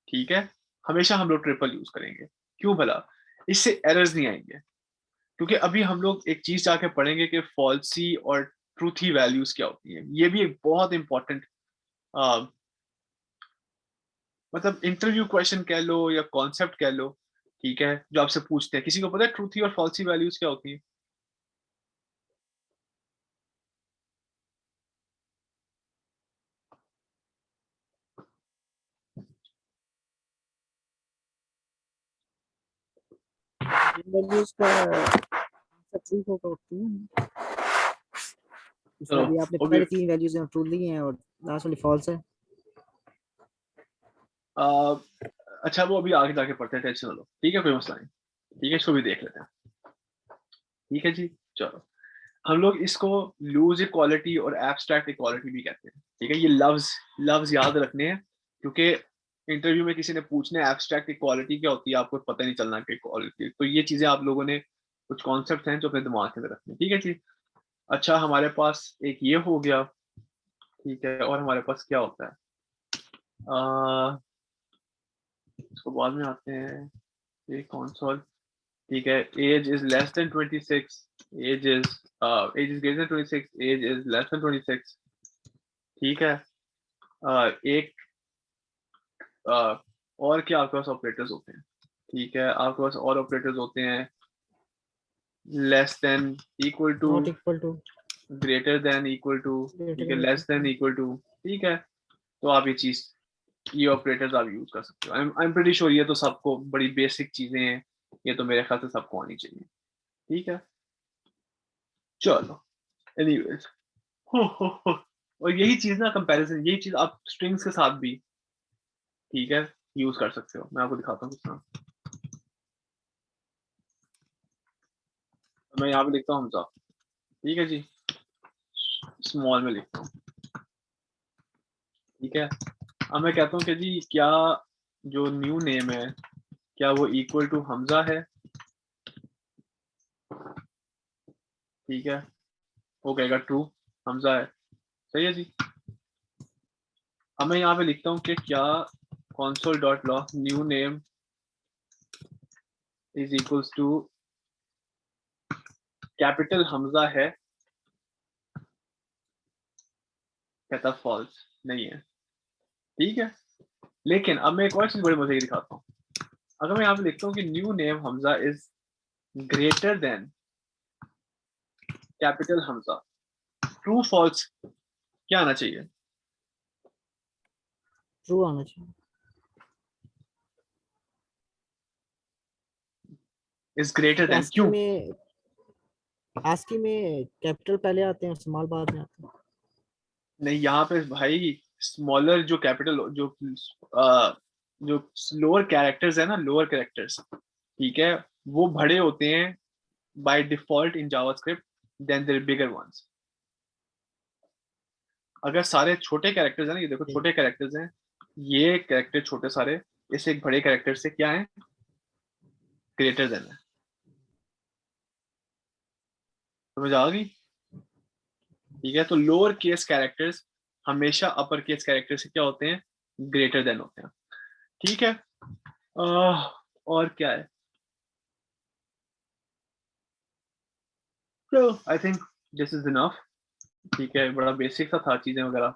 ठीक है, हमेशा हम लोग ट्रिपल यूज करेंगे। क्यों भला, इससे एरर्स नहीं आएंगे, क्योंकि अभी हम लोग एक चीज जाके पढ़ेंगे कि फॉल्सी और ट्रूथी वैल्यूज क्या होती हैं। ये भी एक बहुत इंपॉर्टेंट मतलब इंटरव्यू क्वेश्चन कह लो या कॉन्सेप्ट कह लो, ठीक है, जो आपसे पूछते हैं। किसी को पता है ट्रूथी और फॉल्सी वैल्यूज क्या होती है? वैल्यूज का आंसर ट्रू होगा होती है। इसमें अभी आपने पहले 3 वैल्यूज हैं ट्रू ली हैं और लास्ट वाली फॉल्स है। अच्छा वो अभी आगे जाके पढ़ते हैं, टेंशन लो, ठीक है, कोई मसला नहीं, ठीक है, इसको भी देख लेते हैं, ठीक है जी। चलो हम लोग इसको लूज इक्वालिटी और एब्स्ट्रैक्ट इक्वालिटी भी कहते हैं, ठीक है। ये लफ्ज याद रखने हैं, क्योंकि इंटरव्यू में किसी ने पूछना है एब्स्ट्रैक्ट इक्वालिटी क्या होती है, आपको पता नहीं चलना कि इक्वालिटी, तो ये चीजें आप लोगों ने कुछ कॉन्सेप्ट हैं जो अपने दिमाग के अंदर रखने, ठीक है जी। अच्छा हमारे पास एक ये हो गया, ठीक है, और हमारे पास क्या होता है, इसको बाद में आते हैं, ये कंसोल, ठीक है। Age is less than 26, age is greater than 26, age is less than 26, ठीक है। एक और क्या आपके पास ऑपरेटर्स होते हैं, ठीक है, आपके पास और ऑपरेटर्स होते हैं, less than, equal to, not equal to, greater than, equal to, ठीक है, लेस देन, इक्वल टू, ठीक है। तो आप ये ऑपरेटर्स आप यूज कर सकते हो। आई एम प्रीटी श्योर ये तो सबको बड़ी बेसिक चीजें हैं, ये तो मेरे ख्याल से सबको आनी चाहिए, ठीक है। चलो एनीवेज, और यही चीज ना, कंपैरिजन, यही चीज आप स्ट्रिंग्स के साथ भी, ठीक है, यूज कर सकते हो। मैं आपको दिखाता हूँ किस तरह। मैं यहाँ पे लिखता हूँ हमजा, ठीक है जी, स्मॉल में लिखता हूँ, ठीक है। अब मैं कहता हूँ कि जी क्या जो न्यू नेम है क्या वो इक्वल टू हमजा है, ठीक है, वो कहेगा ट्रू, हमजा है, सही है जी। अब मैं यहाँ पे लिखता हूँ कि क्या console.log new name is equals to capital Hamza है, कहता फॉल्स, नहीं है, ठीक है। लेकिन अब मैं एक और चीज बड़ी मजे की दिखाता हूँ। अगर मैं यहाँ पे लिखता हूँ कि new name Hamza is greater than capital Hamza, true false क्या आना चाहिए? ट्रू आना चाहिए। इज ग्रेटर देन, आस्की क्यों? में कैपिटल पहले आते हैं और स्मॉल बाद में आते हैं। नहीं, यहाँ पे भाई स्मॉलर जो कैपिटल जो लोअर कैरेक्टर्स है ना, लोअर कैरेक्टर्स, ठीक है, वो बड़े होते हैं by default in JavaScript then they're bigger ones. अगर सारे छोटे कैरेक्टर्स हैं ना, ये देखो छोटे कैरेक्टर्स हैं, ये कैरेक्टर छोटे सारे इस एक बड़े कैरेक्टर से क्या है, ग्रेटर देन है, समझ आ गई? ठीक है, तो लोअर केस कैरेक्टर्स हमेशा अपर केस कैरेक्टर से क्या होते हैं, ग्रेटर देन होते हैं, ठीक है। और क्या है, तो I think this is enough, ठीक है, बड़ा बेसिक सा था चीजें वगैरह,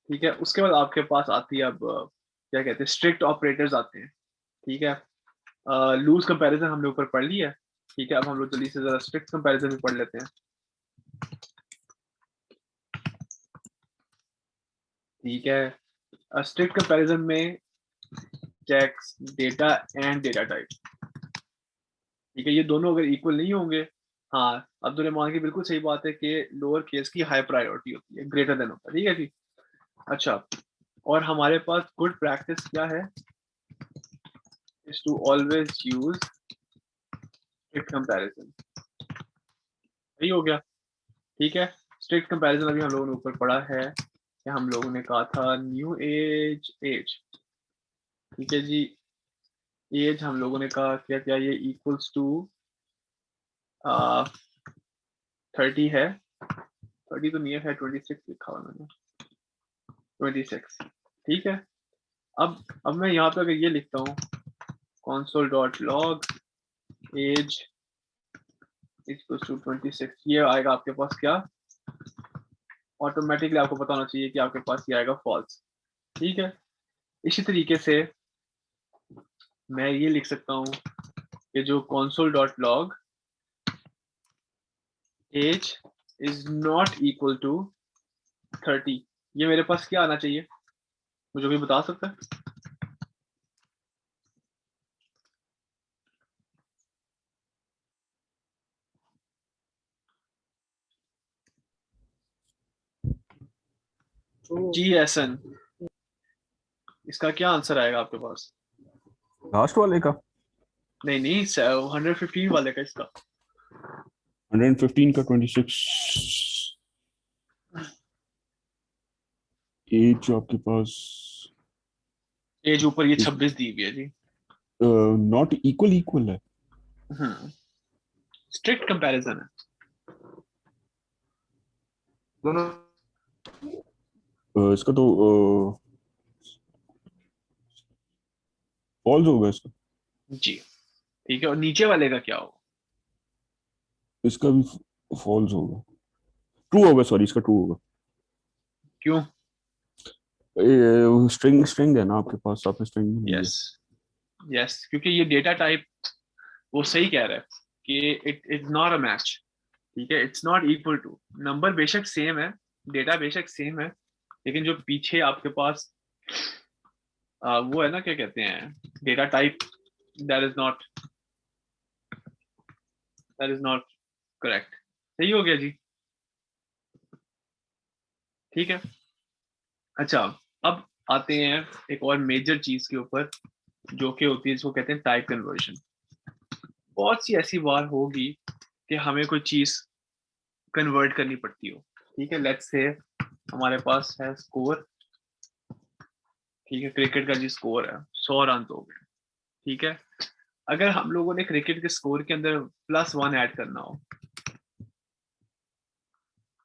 ठीक है। उसके बाद आपके पास आती है अब क्या कहते हैं, स्ट्रिक्ट ऑपरेटर्स आते हैं, ठीक है। लूज कंपैरिजन हमने ऊपर पढ़ लिया है, ठीक है। अब हम लोग जल्दी से जरा स्ट्रिक्ट कंपैरिजन भी पढ़ लेते हैं, ठीक है। स्ट्रिक्ट कंपैरिजन में checks data and data type, ठीक है, ये दोनों अगर इक्वल नहीं होंगे, हाँ अब्दुल रहमान की बिल्कुल सही बात है कि लोअर केस की हाई प्रायोरिटी होती है, ग्रेटर देन होता है, ठीक है जी। अच्छा, और हमारे पास गुड प्रैक्टिस क्या है, is to always use strict comparison, सही हो गया, ठीक है। स्ट्रिक्ट कंपैरिजन अभी हम लोगों ने ऊपर पढ़ा है कि हम लोगों ने कहा था न्यू एज, ठीक है जी। एज हम लोगों ने कहा क्या क्या, ये इक्वल्स टू 30 है, 30 तो नहीं है, 26 लिखा हुआ मैंने, 26, ठीक है। अब मैं यहाँ पे अगर ये लिखता हूँ console.log age इक्वल्स टू 26, ये आएगा आपके पास क्या, ऑटोमेटिकली आपको पता होना चाहिए कि आपके पास ये आएगा फॉल्स, ठीक है। इसी तरीके से मैं ये लिख सकता हूँ कि जो console.log age is not equal to 30, ये मेरे पास क्या आना चाहिए, मुझे कोई बता सकता है? GSN, इसका क्या आंसर आएगा आपके पास? लास्ट वाले का नहीं नहीं 115 वाले का इसका 115 का 26 एज आपके पास एज ऊपर ये 26 दी हुई है जी। नॉट इक्वल है। स्ट्रिक्ट कंपैरिजन है। दोनों इसका तो फॉल्स होगा इसका। जी ठीक है, और नीचे वाले का क्या होगा? इसका भी फॉल्स होगा, ट्रू होगा, सॉरी इसका ट्रू होगा। क्यों? स्ट्रिंग है ना आपके पास, आपने स्ट्रिंग नहीं ली है। यस क्योंकि ये डेटा टाइप वो सही कह रहा है कि it is not a match, ठीक है, it's not equal to. Number बेशक सेम है, डेटा बेशक सेम है, लेकिन जो पीछे आपके पास वो है ना, क्या कहते हैं, data type, that is not correct. सही हो गया जी, ठीक है। अच्छा, अब आते हैं एक और मेजर चीज के ऊपर, जो कि होती है, इसको कहते हैं टाइप कन्वर्जन। बहुत सी ऐसी बार होगी कि हमें कोई चीज कन्वर्ट करनी पड़ती हो, ठीक है। लेट्स से हमारे पास है स्कोर, ठीक है, क्रिकेट का जी स्कोर है 100 रन हो गए, ठीक है। अगर हम लोगों ने क्रिकेट के स्कोर के अंदर +1 ऐड करना हो,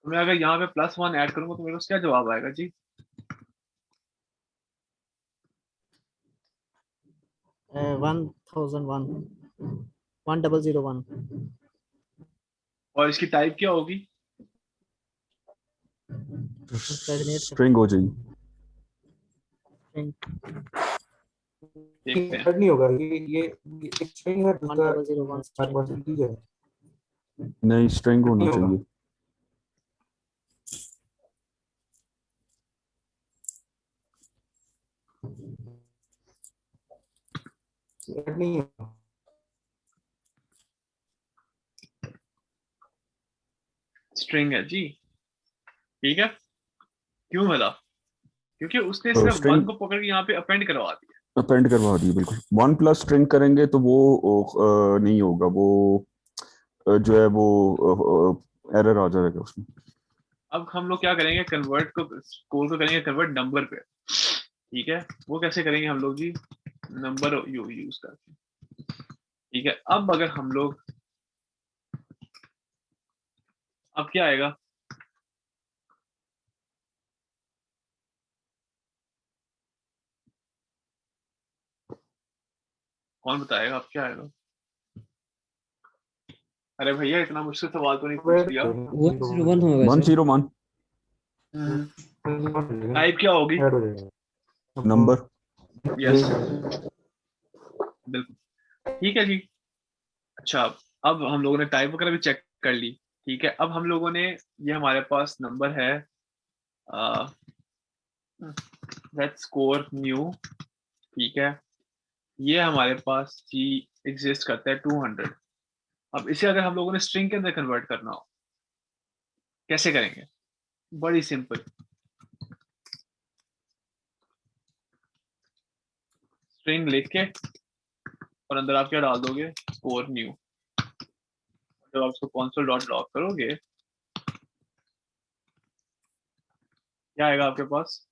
तो मैं अगर यहाँ पे +1 ऐड करूंगा तो मेरे को क्या जवाब आएगा जी? 1001 और इसकी टाइप क्या होगी? स्ट्रिंग हो जाएगी। देखते हैं। ऐड नहीं होगा, ये एक स्ट्रिंग है, दूसरा 1001 ठीक है, नहीं, स्ट्रिंग होना नहीं होगा। चाहिए। ऐड नहीं होगा। स्ट्रिंग है जी, ठीक है। क्यों भला? क्योंकि उसने सिर्फ string- 1 को पकड़ के यहाँ पे अपेंड करवा दिया। अपेंड करवा दी, बिल्कुल। 1 प्लस स्ट्रिंग करेंगे तो वो नहीं होगा, वो जो है वो एरर आ जाएगा उसमें। अब हम लोग क्या करेंगे, कन्वर्ट को, स्कोर को करेंगे कन्वर्ट नंबर पे, ठीक है। वो कैसे करेंगे हम लोग जी? नंबर यूज करके, ठीक है। अब अगर हम लोग, अब क्या आएगा? कौन बताएगा अब क्या आएगा? अरे भैया इतना मुश्किल सवाल तो नहीं पूछ लिया। 101 होगा सर। 101 टाइप क्या होगी? ऐड हो जाएगा नंबर। यस बिल्कुल, ठीक है जी। अच्छा, अब हम लोगों ने टाइप वगैरह भी चेक कर ली, ठीक है। अब हम लोगों ने, ये हमारे पास नंबर है, लेट्स स्कोर न्यू, ठीक है। ये हमारे पास जी एग्जिस्ट करता है 200। अब इसे अगर हम लोगों ने स्ट्रिंग के अंदर कन्वर्ट करना हो, कैसे करेंगे? बड़ी सिंपल, स्ट्रिंग लिख के और अंदर आप क्या डाल दोगे? Score new. जब आप इसको console डॉट लॉग करोगे, क्या आएगा आपके पास?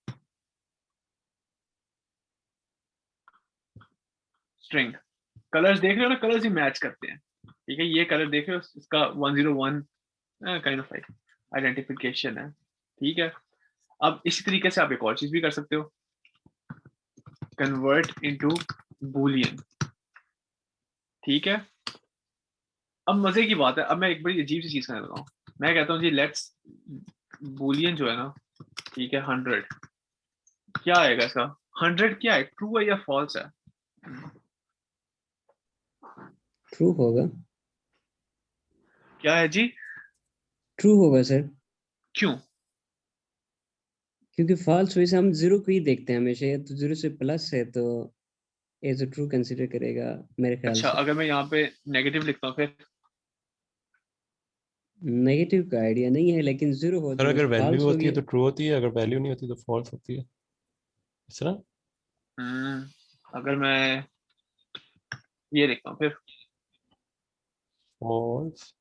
स्ट्रिंग। कलर्स देख रहे हो ना, कलर्स ही मैच करते हैं, ठीक है। ये कलर देख रहे हो, इसका 101 काइंड ऑफ आइडेंटिफिकेशन है, ठीक है। अब इसी तरीके से आप एक और चीज भी कर सकते हो, कन्वर्ट इनटू बूलियन, ठीक है। अब मजे की बात है, अब मैं एक बड़ी अजीब सी चीज करने लगा हूँ। मैं कहता हूँ जी लेट्स बूलियन जो है ना, ठीक है, 100। क्या आएगा इसका? 100 क्या है, ट्रू है या फॉल्स है? ट्रू होगा। क्या है जी? ट्रू होगा सर, क्यों? क्योंकि फॉल्स वैसे हम 0 को ही देखते हैं हमेशा, तो 0 से प्लस है तो एज अ ट्रू कंसीडर करेगा मेरे ख्याल अच्छा, से। अगर मैं यहाँ पे नेगेटिव लिखता हूँ फिर? नेगेटिव का आइडिया नहीं है, लेकिन जीरो हो सर तो अगर वैल्यू फॉल्स होती है होगी। तो ट्रू होती है, अगर वैल्यू नहीं होती तो फॉल्स होती है, इस तरह। अगर मैं ये देखता हूँ फिर फॉल्स।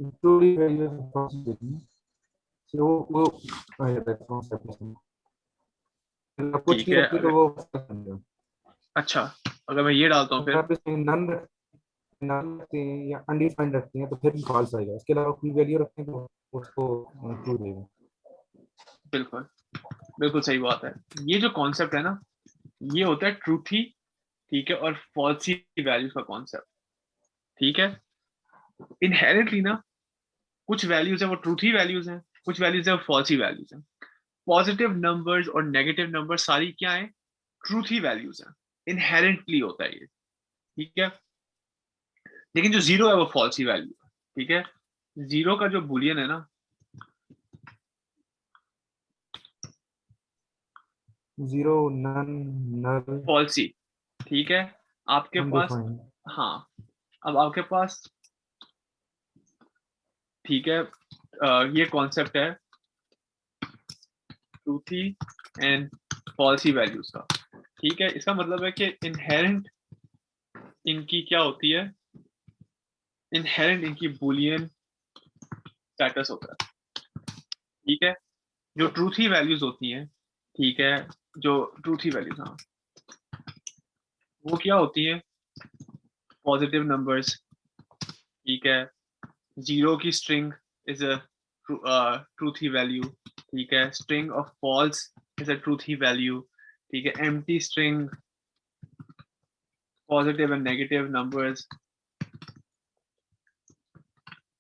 ट्रू वैल्यू फॉल्स देनी वो आ जाता है कॉन्सेप्ट में। अगर कुछ ठीक नहीं है। रखते तो अगर वो false बन जाएगा। अच्छा, अगर मैं ये डालता हूँ अगर फिर आप इसमें नन रखते हैं या अनडिफाइंड रखते हैं तो फिर फॉल्स आएगा। इसके अलावा कोई वैल्यू रखते हैं तो उसको ट्रू देगा। बिल्कुल बिल्कुल सही बात है। ये जो कॉन्सेप्ट है ना, ये होता है ट्रूथी, ठीक है, और फॉल्सी वैल्यूज का कॉन्सेप्ट। ठीक है, इनहेरेंटली ना कुछ वैल्यूज है वो ट्रूथी वैल्यूज हैं, कुछ वैल्यूज है वो फॉल्सी वैल्यूज हैं। पॉजिटिव नंबर्स और नेगेटिव नंबर सारी क्या है, ट्रूथी वैल्यूज हैं, इनहेरेंटली होता है ये। ठीक है, लेकिन जो जीरो है वो फॉल्सी वैल्यू है। ठीक है, जीरो का जो बुलियन है ना, जीरो, नन, नल, फॉल्सी। ठीक है, आपके पास, अनडिफाइंड। हाँ, अब आपके पास, ठीक है, ये कॉन्सेप्ट है ट्रूथी एंड फॉल्सी वैल्यूज का। ठीक है, इसका मतलब है कि इनहेरेंट इनकी क्या होती है, इनहेरेंट इनकी बुलियन स्टेटस होता है। ठीक है, जो ट्रूथी वैल्यूज होती हैं, ठीक है, जो ट्रूथी वैल्यूज, हाँ, वो क्या होती है, पॉजिटिव नंबर्स। ठीक है, जीरो की string is a truthy value. ठीक है, string of false is a truthy value. ठीक है, empty string, positive and negative numbers.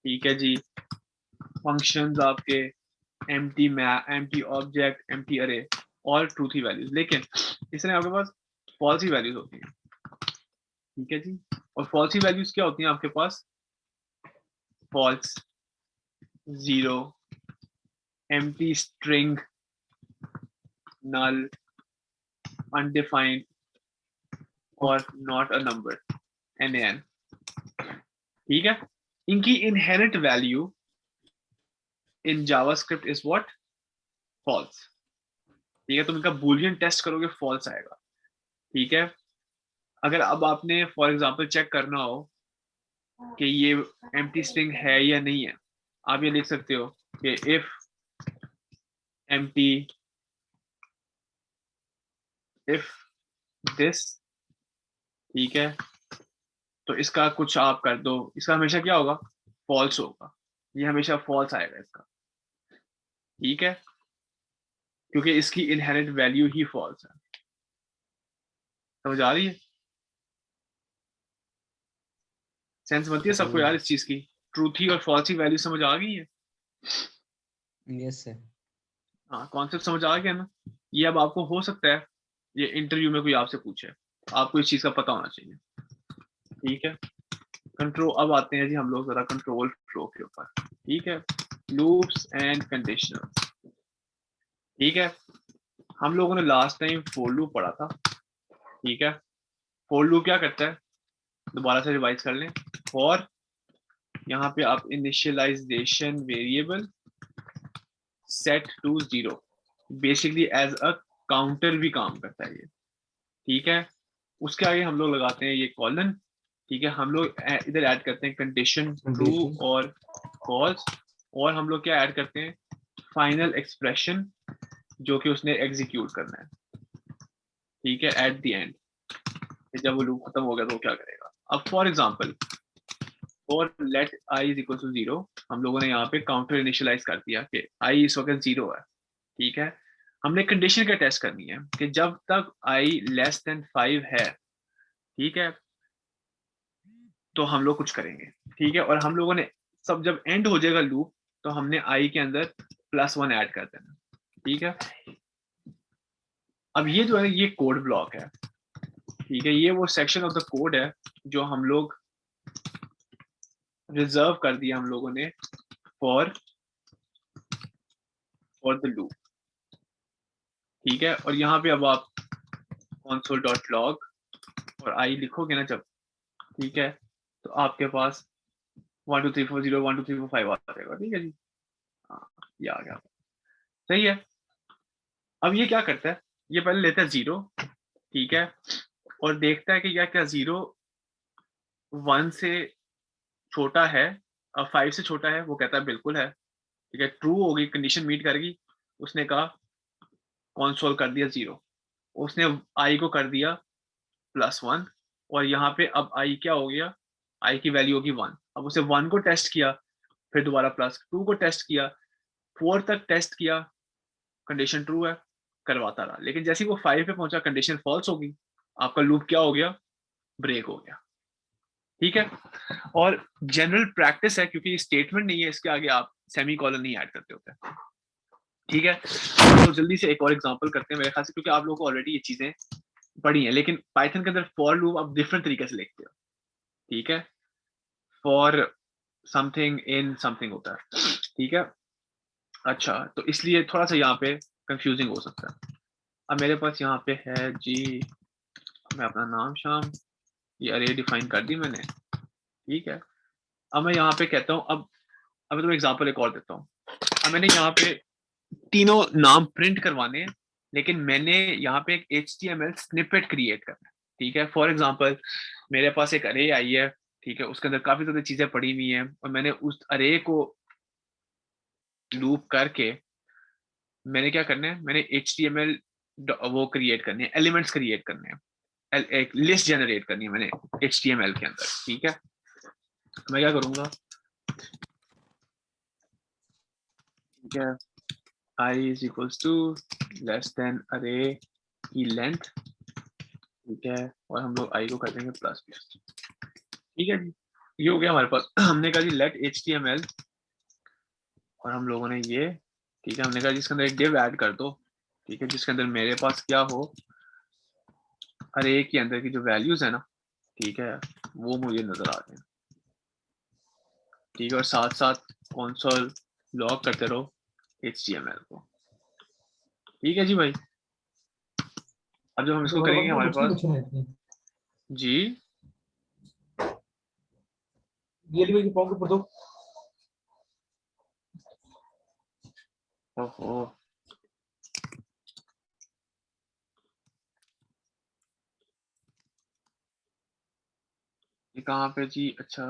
ठीक है जी, फंक्शंस आपके empty empty object, empty array, और ट्रूथी वैल्यूज। लेकिन इसमें आपके पास फॉल्सी वैल्यूज होती हैं। ठीक है जी, और फॉल्सी वैल्यूज क्या होती हैं आपके पास, false, zero, empty string, null, undefined, और नॉट अ नंबर, NaN। ठीक है, इनकी inherent value in JavaScript is what, false. ठीक है, तुम इनका बूलियन टेस्ट करोगे फॉल्स आएगा। ठीक है, अगर अब आपने फॉर एग्जांपल चेक करना हो कि ये एम्प्टी स्ट्रिंग है या नहीं है, आप ये लिख सकते हो कि इफ एम्प्टी, इफ दिस। ठीक है, तो इसका कुछ आप कर दो, इसका हमेशा क्या होगा, फॉल्स होगा, ये हमेशा फॉल्स आएगा इसका। ठीक है, क्योंकि इसकी इनहेरेंट वैल्यू ही फॉल्स है। समझ आ रही है, सेंस बनती है सबको यार इस चीज की, ट्रूथी और फॉल्सी वैल्यू समझ आ गई है। Yes sir. हाँ, कॉन्सेप्ट समझ आ गया ना। ये अब आपको हो सकता है ये इंटरव्यू में कोई आपसे पूछे, आपको इस चीज का पता होना चाहिए। ठीक है, कंट्रोल, अब आते हैं जी हम लोग जरा कंट्रोल फ्लो के ऊपर। ठीक है, लूप्स एंड कंडीशनल्स। ठीक है, हम लोगों ने लास्ट टाइम फॉर लूप पढ़ा था। ठीक है, फॉर लूप क्या करता है, दोबारा से रिवाइज कर लें। फॉर, यहाँ पे आप initialization variable set to 0, basically as a counter भी काम करता है ये। ठीक है, उसके आगे हम लोग लगाते हैं ये कॉलन। ठीक है, हम लोग इधर ऐड करते हैं कंडीशन ट्रू कंडीशन और फॉल्स, और हम लोग क्या ऐड करते हैं, फाइनल एक्सप्रेशन जो कि उसने एग्जीक्यूट करना है। ठीक है, एट द एंड, जब वो लूप खत्म हो गया तो वो क्या करेगा। अब फॉर एग्जांपल, और let i is equal to 0, हम लोगों ने यहाँ पे काउंटर इनिशियलाइज कर दिया कि i इस वक्त 0 है। ठीक है, हमने कंडीशन क्या टेस्ट करनी है कि जब तक i लेस देन 5 है, ठीक है, तो हम लोग कुछ करेंगे। ठीक है, और हम लोगों ने सब जब एंड हो जाएगा लूप तो हमने i के अंदर +1 ऐड कर देना। ठीक है, अब ये जो है ये कोड ब्लॉक है। ठीक है, ये वो सेक्शन ऑफ द कोड है जो हम लोग रिजर्व कर दिया हम लोगों ने फॉर द लूप। ठीक है, और यहाँ पे अब आप console.log और i लिखोगे ना जब, ठीक है, तो आपके पास 1 2 3 4 0 1 2 3 4 5 आ जाएगा। ठीक है जी, हाँ ये आ गया, सही है। अब ये क्या करता है, ये पहले लेता है 0, ठीक है, और देखता है कि क्या क्या 0 1 से छोटा है और 5 से छोटा है, वो कहता है बिल्कुल है। ठीक है, ट्रू होगी, कंडीशन मीट करेगी। उसने कहा कॉन्सोल कर दिया 0, उसने आई को कर दिया +1, और यहाँ पे अब आई क्या हो गया, आई की वैल्यू होगी 1। अब उसे 1 को टेस्ट किया, फिर दोबारा +2 को टेस्ट किया, 4 तक टेस्ट किया, कंडीशन ट्रू है, करवाता रहा। लेकिन जैसे ही वो 5 पे पहुंचा, कंडीशन फॉल्स होगी, आपका लूप क्या हो गया, ब्रेक हो गया। ठीक है, और जनरल प्रैक्टिस है, क्योंकि स्टेटमेंट नहीं है, इसके आगे आप सेमी कॉलन नहीं ऐड करते होते। ठीक है, तो जल्दी से एक और एग्जांपल करते हैं मेरे ख्याल से, क्योंकि आप लोगों को ऑलरेडी ये चीजें पढ़ी हैं, लेकिन पाइथन के अंदर फॉर लूप आप डिफरेंट तरीके से लिखते हो। ठीक है, फॉर समथिंग इन समथिंग होता है। ठीक है, अच्छा, तो इसलिए थोड़ा सा यहाँ पे कंफ्यूजिंग हो सकता है। अब मेरे पास यहाँ पे है जी, मैं अपना नाम शाम, ये अरे डिफाइन कर दी मैंने। ठीक है, अब मैं यहाँ पे कहता हूँ, अब मैं तुम्हें एग्जांपल एक और देता हूँ। अब मैंने यहाँ पे तीनों नाम प्रिंट करवाने हैं, लेकिन मैंने यहाँ पे एक HTML स्निपेट क्रिएट करना है। ठीक है, फॉर एग्जांपल मेरे पास एक अरे आई है, ठीक है, उसके अंदर काफी ज्यादा चीजें पड़ी हुई हैं, और मैंने उस अरे को लूप करके मैंने क्या करना है, मैंने HTML वो क्रिएट करने हैं, एलिमेंट्स क्रिएट करने हैं, एक लिस्ट जनरेट करनी है मैंने HTML के अंदर। ठीक है, मैं क्या करूंगा, ठीक है, I is equals to less than array की लेंथ। ठीक है, और हम लोग I को कर देंगे ++। ठीक है जी, ये हो गया हमारे पास। हमने कहा जी let HTML, और हम लोगों ने ये, ठीक है, हमने कहा जिसके अंदर एक div ऐड कर दो। ठीक है, जिसके अंदर मेरे पास क्या हो, अरे के अंदर की जो वैल्यूज है ना, ठीक है, वो मुझे नजर आ रहे हैं। ठीक है, और साथ साथ कंसोल लॉग करते रहो HTML को। ठीक है जी भाई, अब जब हम इसको करेंगे हमारे पास जी, ये लीजिए पाँव ऊपर दो। ओहो, ये कहाँ पे जी, अच्छा,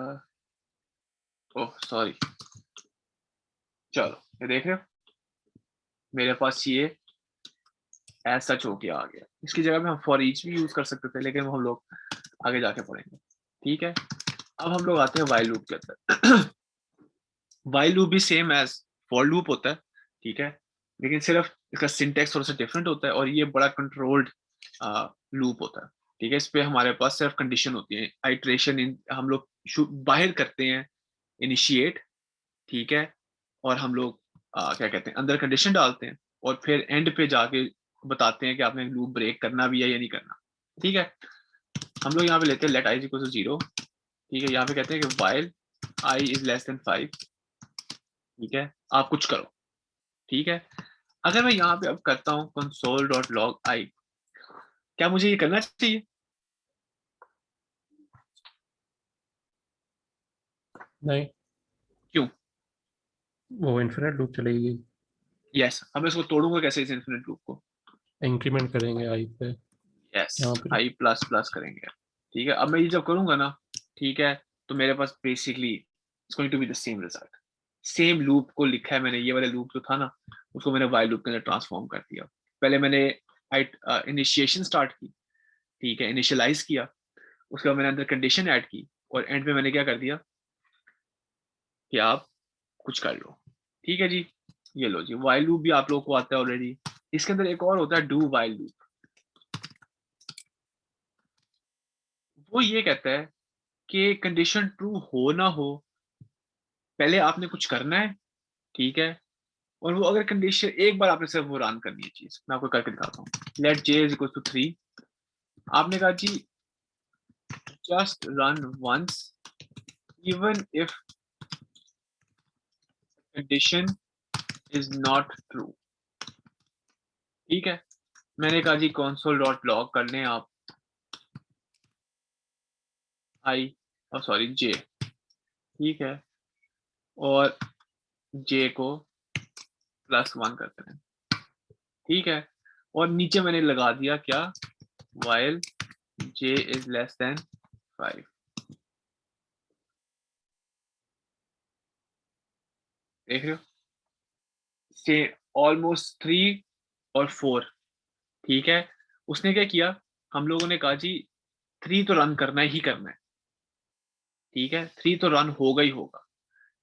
ओह सॉरी, चलो ये देख रहे हो, मेरे पास ये एज सच हो गया आ गया। इसकी जगह पे हम फॉर ईच भी यूज कर सकते थे, लेकिन वो हम लोग आगे जाके पढ़ेंगे। ठीक है, अब हम लोग आते हैं वाइल लूप के अंदर। वाइल लूप भी सेम एज फॉर लूप होता है। ठीक है, लेकिन सिर्फ इसका सिंटेक्स थोड़ा सा डिफरेंट होता है, और ये बड़ा कंट्रोल्ड लूप होता है। ठीक है, इस पे हमारे पास सिर्फ कंडीशन होती है, आइट्रेशन हम लोग बाहर करते हैं इनिशिएट। ठीक है, और हम लोग क्या कहते हैं, अंदर कंडीशन डालते हैं, और फिर एंड पे जाके बताते हैं कि आपने लूप ब्रेक करना भी है या नहीं करना। ठीक है, हम लोग यहाँ पे लेते हैं लेट आई इक्वल टू 0। ठीक है, यहाँ पे कहते हैं कि while I is less then 5। ठीक है, आप कुछ करो। ठीक है, अगर मैं यहाँ पे अब करता हूँ console.log i, क्या मुझे ये करना चाहिए? नहीं, क्यों? वो इन्फिनिट लूप चलेगी, यस, अब मैं इसको तोड़ूंगा कैसे इस इन्फिनिट लूप को? इंक्रीमेंट करेंगे आई पे यस, यहाँ पे। आई प्लस प्लस करेंगे। ठीक है, अब मैं ये जब करूंगा ना, ठीक है, तो मेरे पास basically it's going to be the same result. Same loop को लिखा है मैंने, ये वाला लूप जो था ना, उसको मैंने वाइल लूप के अंदर ट्रांसफॉर्म कर दिया। पहले मैंने इनिशिएशन स्टार्ट की, ठीक है, इनिशियलाइज किया, उसके बाद मैंने अंदर कंडीशन ऐड की, और एंड में मैंने क्या कर दिया कि आप कुछ कर लो। ठीक है जी, ये लो जी, वाइल लूप भी आप लोगों को आता है ऑलरेडी। इसके अंदर एक और होता है डू वाइल लूप। वो ये कहता है कि कंडीशन ट्रू हो ना हो, पहले आपने कुछ करना है। ठीक है, और वो अगर कंडीशन एक बार आपने सिर्फ वो रन करनी है चीज, मैं आपको करके दिखाता हूँ। Let j is equal to 3, आपने कहा जी just run once even if condition is not true. ठीक है, मैंने कहा जी console.log कर लें आप, आई और सॉरी जे, ठीक है, और जे को +1 करते हैं, ठीक है, और नीचे मैंने लगा दिया क्या, while j is less than 5। देख रहे हो, से ऑलमोस्ट 3 और 4, ठीक है। उसने क्या किया, हम लोगों ने कहा जी 3 तो रन करना ही करना है, ठीक है, 3 तो रन होगा ही होगा।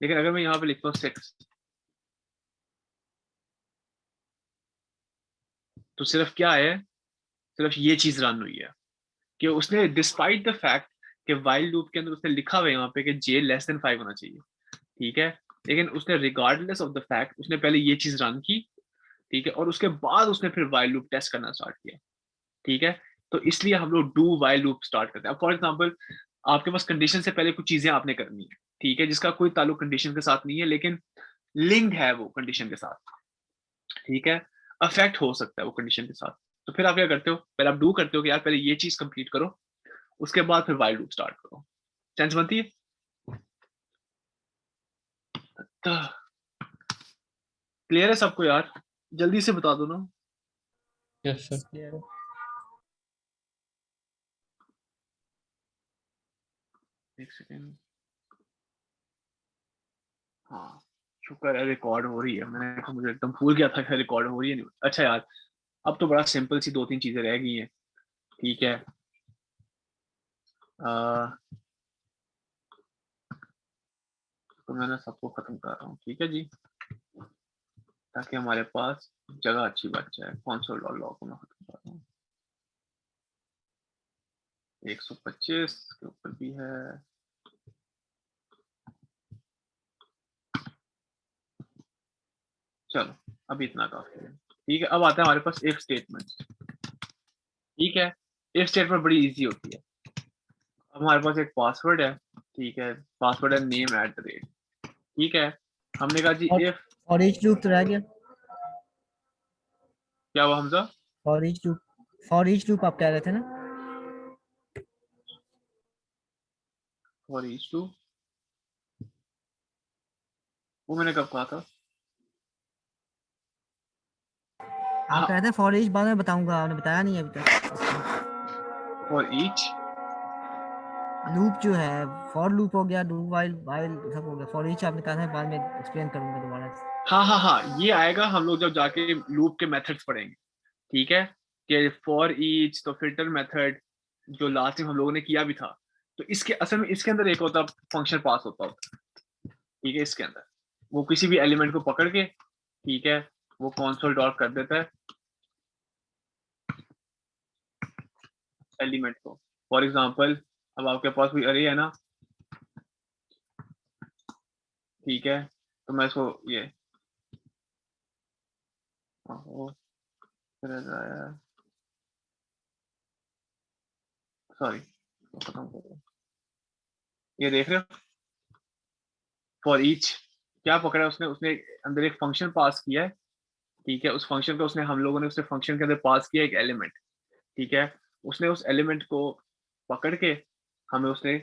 लेकिन अगर मैं यहाँ पे लिखता हूँ 6, तो सिर्फ क्या है, सिर्फ ये चीज रन हुई है कि उसने डिस्पाइट द फैक्ट कि वाइल लूप के अंदर उसने लिखा हुआ है यहाँ पे कि j लेस देन 5 होना चाहिए, ठीक है, लेकिन उसने रिगार्डलेस ऑफ द फैक्ट उसने पहले ये चीज रन की, ठीक है, और उसके बाद उसने फिर वाइल लूप टेस्ट करना स्टार्ट किया, ठीक है। तो इसलिए हम लोग डू वाइल लूप स्टार्ट करते हैं। अब फॉर एग्जांपल आपके पास कंडीशन से पहले कुछ चीजें आपने करनी है, ठीक है, जिसका कोई ताल्लुक कंडीशन के साथ नहीं है लेकिन लिंक्ड है वो कंडीशन के साथ, ठीक है, अफेक्ट हो सकता है वो कंडीशन के साथ। तो फिर आप क्या करते हो, पहले आप डू करते हो कि यार पहले ये चीज कंप्लीट करो, उसके बाद फिर वाइल लूप स्टार्ट करो। सेंस बनती है? क्लियर है सबको यार? जल्दी से बता दो ना। Yes sir. एक सेकेंड, हाँ शुक्र है रिकॉर्ड हो रही है, मैंने कहा मुझे एकदम भूल गया था कि रिकॉर्ड हो रही है नहीं। अच्छा यार, अब तो बड़ा सिंपल सी 2-3 चीजें रह गई हैं, ठीक है। तो मैंने सबको खत्म कर रहा हूँ, ठीक है जी, ताकि हमारे पास जगह अच्छी बच जाए। कंसोल लॉग को मैं खत्म कर रहा हूँ, 125 के ऊपर भी है। चलो अभी इतना काफी है, ठीक है। अब आता है हमारे पास इफ स्टेटमेंट, ठीक है। इफ स्टेटमेंट बड़ी इजी होती है। अब हमारे पास एक पासवर्ड है, ठीक है, पासवर्ड है name@, ठीक है। हमने कहा जी इफ, और ईच लूप तो रह गया। क्या हुआ हमजा? फॉर ईच लूप आप कह रहे थे ना? फॉर ईच टू, वो मैंने कब कहा था? आप कह रहे थे फॉर ईच बाद में बताऊंगा, आपने बताया नहीं अभी तक। फॉर ईच लूप जो है, फॉर लूप हो गया, डू वाइल वाइल सब हो गया, फॉर ईच आपने कहा था बाद में एक्सप्लेन करूंगा दोबारा। हाँ हाँ हाँ, ये आएगा हम लोग जब जाके लूप के मेथड्स पढ़ेंगे, ठीक है, कि फॉर ईच तो फिल्टर मेथड जो लास्ट टाइम हम लोगों ने किया भी था, तो इसके असल में इसके अंदर एक होता फंक्शन पास होता, ठीक है। इसके अंदर वो किसी भी एलिमेंट को पकड़ के, ठीक है, वो कंसोल डॉट कर देता है एलिमेंट को। फॉर एग्जांपल अब आपके पास कोई अरे है ना, ठीक है, तो मैं इसको ये सॉरी खत्म कर दो, ये देख रहे हो फॉर ईच क्या पकड़ा उसने, उसने अंदर एक फंक्शन पास किया है, ठीक है, उस फंक्शन को उसने, हम लोगों ने उसने फंक्शन के अंदर पास किया एक एलिमेंट, ठीक है, उसने उस एलिमेंट को पकड़ के हमें उसने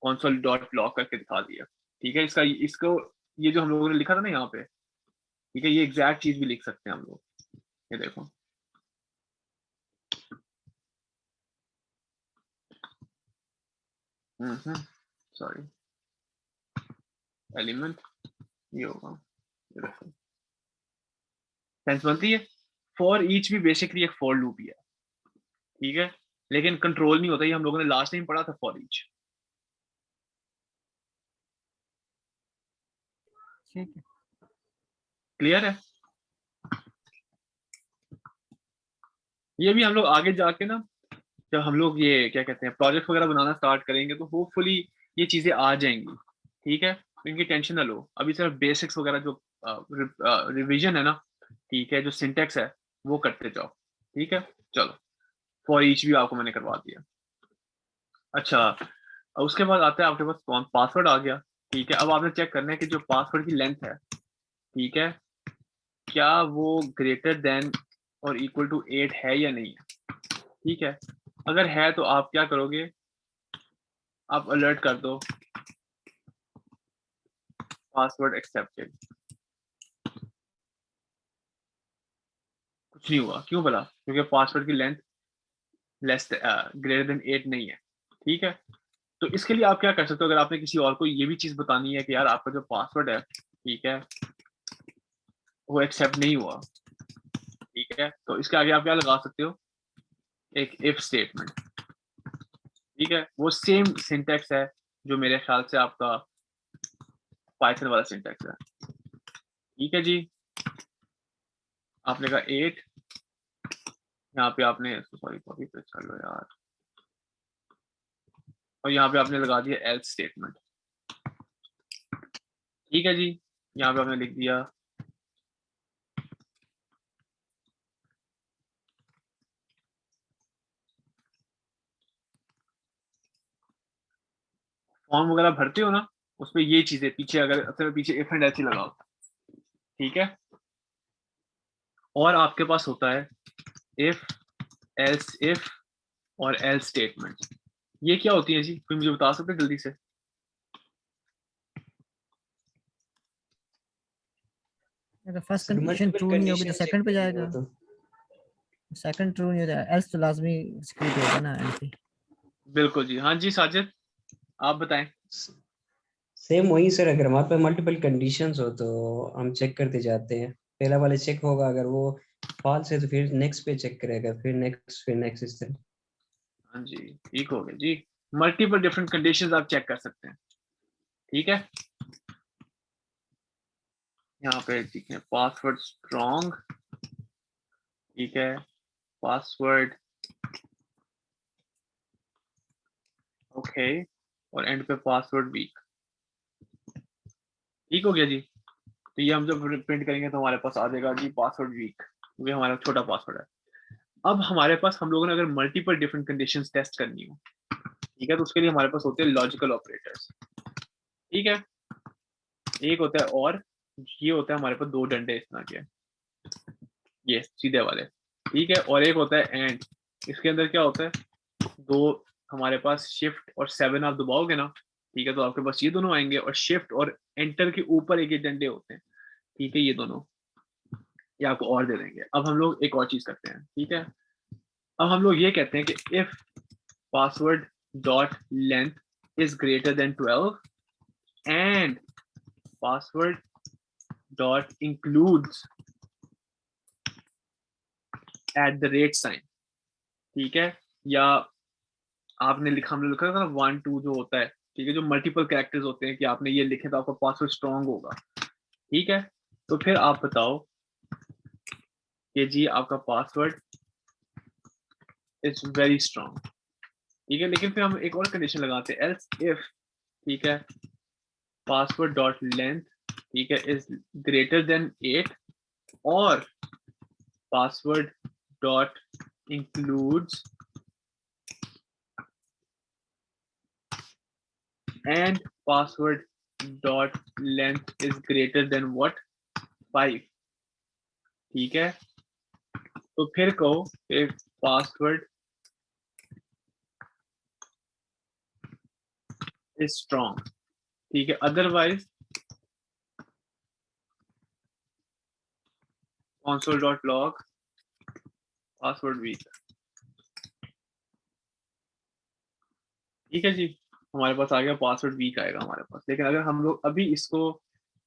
कंसोल डॉट लॉग करके दिखा दिया, ठीक है। इसको ये जो हम लोगों ने लिखा था ना यहाँ पे, ठीक है, ये एग्जैक्ट चीज भी लिख सकते हैं हम लोग, ये देखो, सॉरी एलिमेंट ये होगा, ये देखो सेंस बनती है। फॉर ईच भी बेसिकली एक फॉर लूप ही है, ठीक है, लेकिन कंट्रोल नहीं होता, ये हम लोगों ने लास्ट टाइम पढ़ा था फॉर ईच, ठीक है, क्लियर है? ये भी हम लोग आगे जाके ना, जब हम लोग ये क्या कहते हैं प्रोजेक्ट वगैरह बनाना स्टार्ट करेंगे तो होपफुली ये चीजें आ जाएंगी, ठीक है, तो इनकी टेंशन ना लो। अभी सिर्फ बेसिक्स वगैरह जो रिवीजन है ना, ठीक है, जो सिंटेक्स है वो करते जाओ, ठीक है। चलो फॉर ईच भी आपको मैंने करवा दिया। अच्छा, अब उसके बाद आता है आपके पास पासवर्ड आ गया, ठीक है। अब आपने चेक करना है कि जो पासवर्ड की लेंथ है, ठीक है, क्या वो ग्रेटर देन और इक्वल टू 8 है या नहीं है, ठीक है। अगर है तो आप क्या करोगे, आप अलर्ट कर दो पासवर्ड एक्सेप्टेड, कुछ नहीं हुआ। क्यों भला? क्योंकि पासवर्ड की लेंथ ग्रेटर देन 8 नहीं है। ठीक है, तो इसके लिए आप क्या कर सकते हो, अगर आपने किसी और को ये भी चीज बतानी है कि यार आपका जो पासवर्ड है, ठीक है, वो एक्सेप्ट नहीं हुआ, ठीक है, तो इसके आगे आप क्या लगा सकते हो, एक इफ स्टेटमेंट। ठीक है, वो सेम सिंटैक्स है जो मेरे ख्याल से आपका पाइथन वाला सिंटैक्स है। ठीक है जी, आपने कहा 8, यहाँ पे आपने सॉरी कॉपी पे चलो यार, और यहाँ पे आपने लगा दिया एल्स स्टेटमेंट। ठीक है जी, यहाँ पे आपने लिख दिया फॉर्म वगैरह भरते हो ना, उसमें ये चीजें पीछे, अगर पीछे इफ एंड एल्स ही लगाओ। ठीक है, और आपके पास होता है इफ, एल्स इफ और एल्स स्टेटमेंट। ये क्या होती है जी, कोई मुझे बता सकते हैं जल्दी से? अगर first sir, condition multiple true नहीं होगी तो conditions सेकंड पे check करनी जाएगा, हो तो सेकंड ट्रू नहीं होता एल्स तो लाजमी एग्जीक्यूट होगा ना एंड पे। बिल्कुल जी, हाँ जी साजिद आप बताएं। सेम वही सर, अगर हमारे पास मल्टीपल कंडीशंस हो तो हम चेक करते जाते हैं। पहला वाला चेक होगा, अगर वो फॉल्स है तो फिर नेक्स्ट पे चेक करेगा, फिर नेक्स्ट इस तरह। हाँ जी, ठीक हो गया जी, मल्टीपल डिफरेंट कंडीशंस आप चेक कर सकते हैं। ठीक है, यहाँ पे ठीक है पासवर्ड स्ट्रॉन्ग, ठीक है, पासवर्ड ओके, और एंड पे पासवर्ड वीक। ठीक हो गया जी, तो ये हम जब प्रिंट करेंगे तो हमारे पास आ जाएगा जी पासवर्ड वीक, क्योंकि हमारा छोटा पासवर्ड है। अब हमारे पास, हम लोगों ने अगर मल्टीपल डिफरेंट कंडीशंस टेस्ट करनी हो, ठीक है, तो उसके लिए हमारे पास होते हैं लॉजिकल ऑपरेटर्स। ठीक है, एक होता है और, ये होता है हमारे पास दो डंडे इस तरह के, ये सीधे वाले। ठीक है, और एक होता है एंड, इसके अंदर क्या होता है, दो हमारे पास शिफ्ट और 7 आप दबाओगे ना, ठीक है, तो आपके पास ये दोनों आएंगे, और शिफ्ट और एंटर के ऊपर एक डंडे होते हैं। ठीक है, ये दोनों ये आपको और दे देंगे। अब हम लोग एक और चीज करते हैं। ठीक है, अब हम लोग ये कहते हैं कि if password dot length is greater than 12 and password dot includes at the rate sign. ठीक है, या आपने लिखा, हमने लिखा था ना 1 2 जो होता है, ठीक है, जो मल्टीपल कैरेक्टर्स होते हैं कि आपने ये लिखे तो आपका पासवर्ड स्ट्रॉन्ग होगा। ठीक है, तो फिर आप बताओ कि जी आपका पासवर्ड इज वेरी स्ट्रॉन्ग। ठीक है, लेकिन फिर हम एक और कंडीशन लगाते हैं, एल्स इफ, ठीक है, पासवर्ड डॉट लेंथ, ठीक है, इज ग्रेटर देन 8 और password dot includes and password dot length is greater then what 5। ठीक है, तो फिर कहो पासवर्ड इज स्ट्रॉन्ग। ठीक है, अदरवाइज console.log पासवर्ड वीक। ठीक है जी, हमारे पास आ गया पासवर्ड वीक आएगा हमारे पास। लेकिन अगर हम लोग अभी इसको,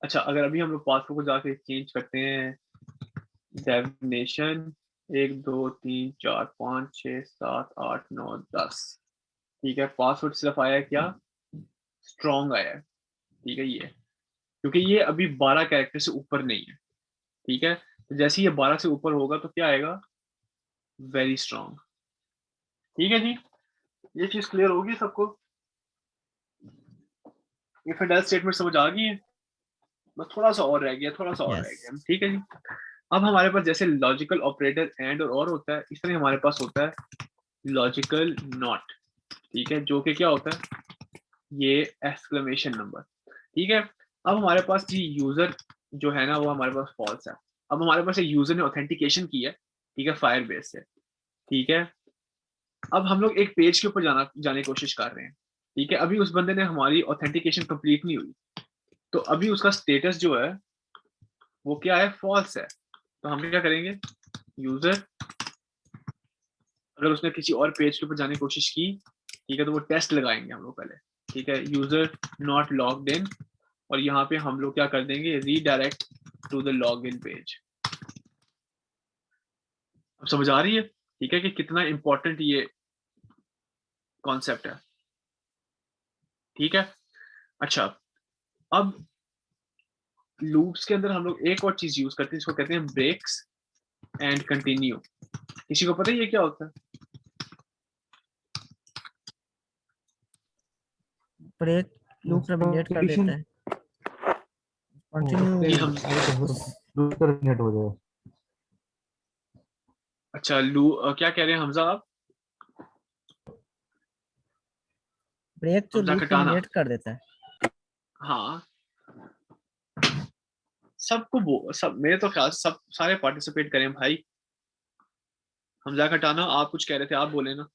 अच्छा अगर अभी हम लोग पासवर्ड को जाके चेंज करते हैं, डेफिनेशन 1 2 3 4 5 6 7 8 9 10, ठीक है, पासवर्ड सिर्फ आया क्या, स्ट्रॉन्ग आया है। ठीक है, ये क्योंकि ये अभी 12 कैरेक्टर से ऊपर नहीं है। ठीक है, तो जैसे ही ये 12 से ऊपर होगा तो क्या आएगा, वेरी स्ट्रॉन्ग। ठीक है जी, ये चीज क्लियर होगी सबको? ये फिर डेल स्टेटमेंट समझ आ गई है? बस थोड़ा सा और रह गया, थोड़ा सा और रह गया। ठीक है जी, अब हमारे पास जैसे लॉजिकल ऑपरेटर एंड और होता है, इस तरह हमारे पास होता है लॉजिकल नॉट। ठीक है, जो कि क्या होता है, ये एक्सक्लेमेशन नंबर। ठीक है, अब हमारे पास जी यूजर जो है ना, वो हमारे पास फॉल्स है। अब हमारे पास एक यूजर ने ऑथेंटिकेशन की है, ठीक है, फायर बेस से। ठीक है, अब हम लोग एक पेज के ऊपर जाने की कोशिश कर रहे हैं। ठीक है, अभी उस बंदे ने हमारी ऑथेंटिकेशन कंप्लीट नहीं हुई, तो अभी उसका स्टेटस जो है वो क्या है, फॉल्स है। तो हम क्या करेंगे, यूजर अगर उसने किसी और पेज के ऊपर जाने की कोशिश की, ठीक है, तो वो टेस्ट लगाएंगे हम लोग पहले, ठीक है, यूजर नॉट लॉग्ड इन, और यहाँ पे हम लोग क्या कर देंगे, redirect to the log in page. अब समझ आ रही है, ठीक है, कि कितना इंपॉर्टेंट ये कॉन्सेप्ट है, ठीक है। अच्छा, अब लूप्स के अंदर हम लोग एक और चीज यूज करते हैं, इसको कहते हैं ब्रेक्स एंड कंटिन्यू। किसी को पता है ये क्या होता है? ब्रेक लूप टर्मिनेट कर कंडीशन देता है, कंटिन्यू ये हम टर्मिनेट हो जाए। अच्छा क्या कह रहे हैं हमजा आप? ब्रेक जो हमजा लूप खटाना, टर्मिनेट कर देता है। हाँ, सब मेरे तो ख्याल से सब सारे पार्टिसिपेट करें भाई। हमजा खटाना, आप कुछ कह रहे थे, आप बोले ना।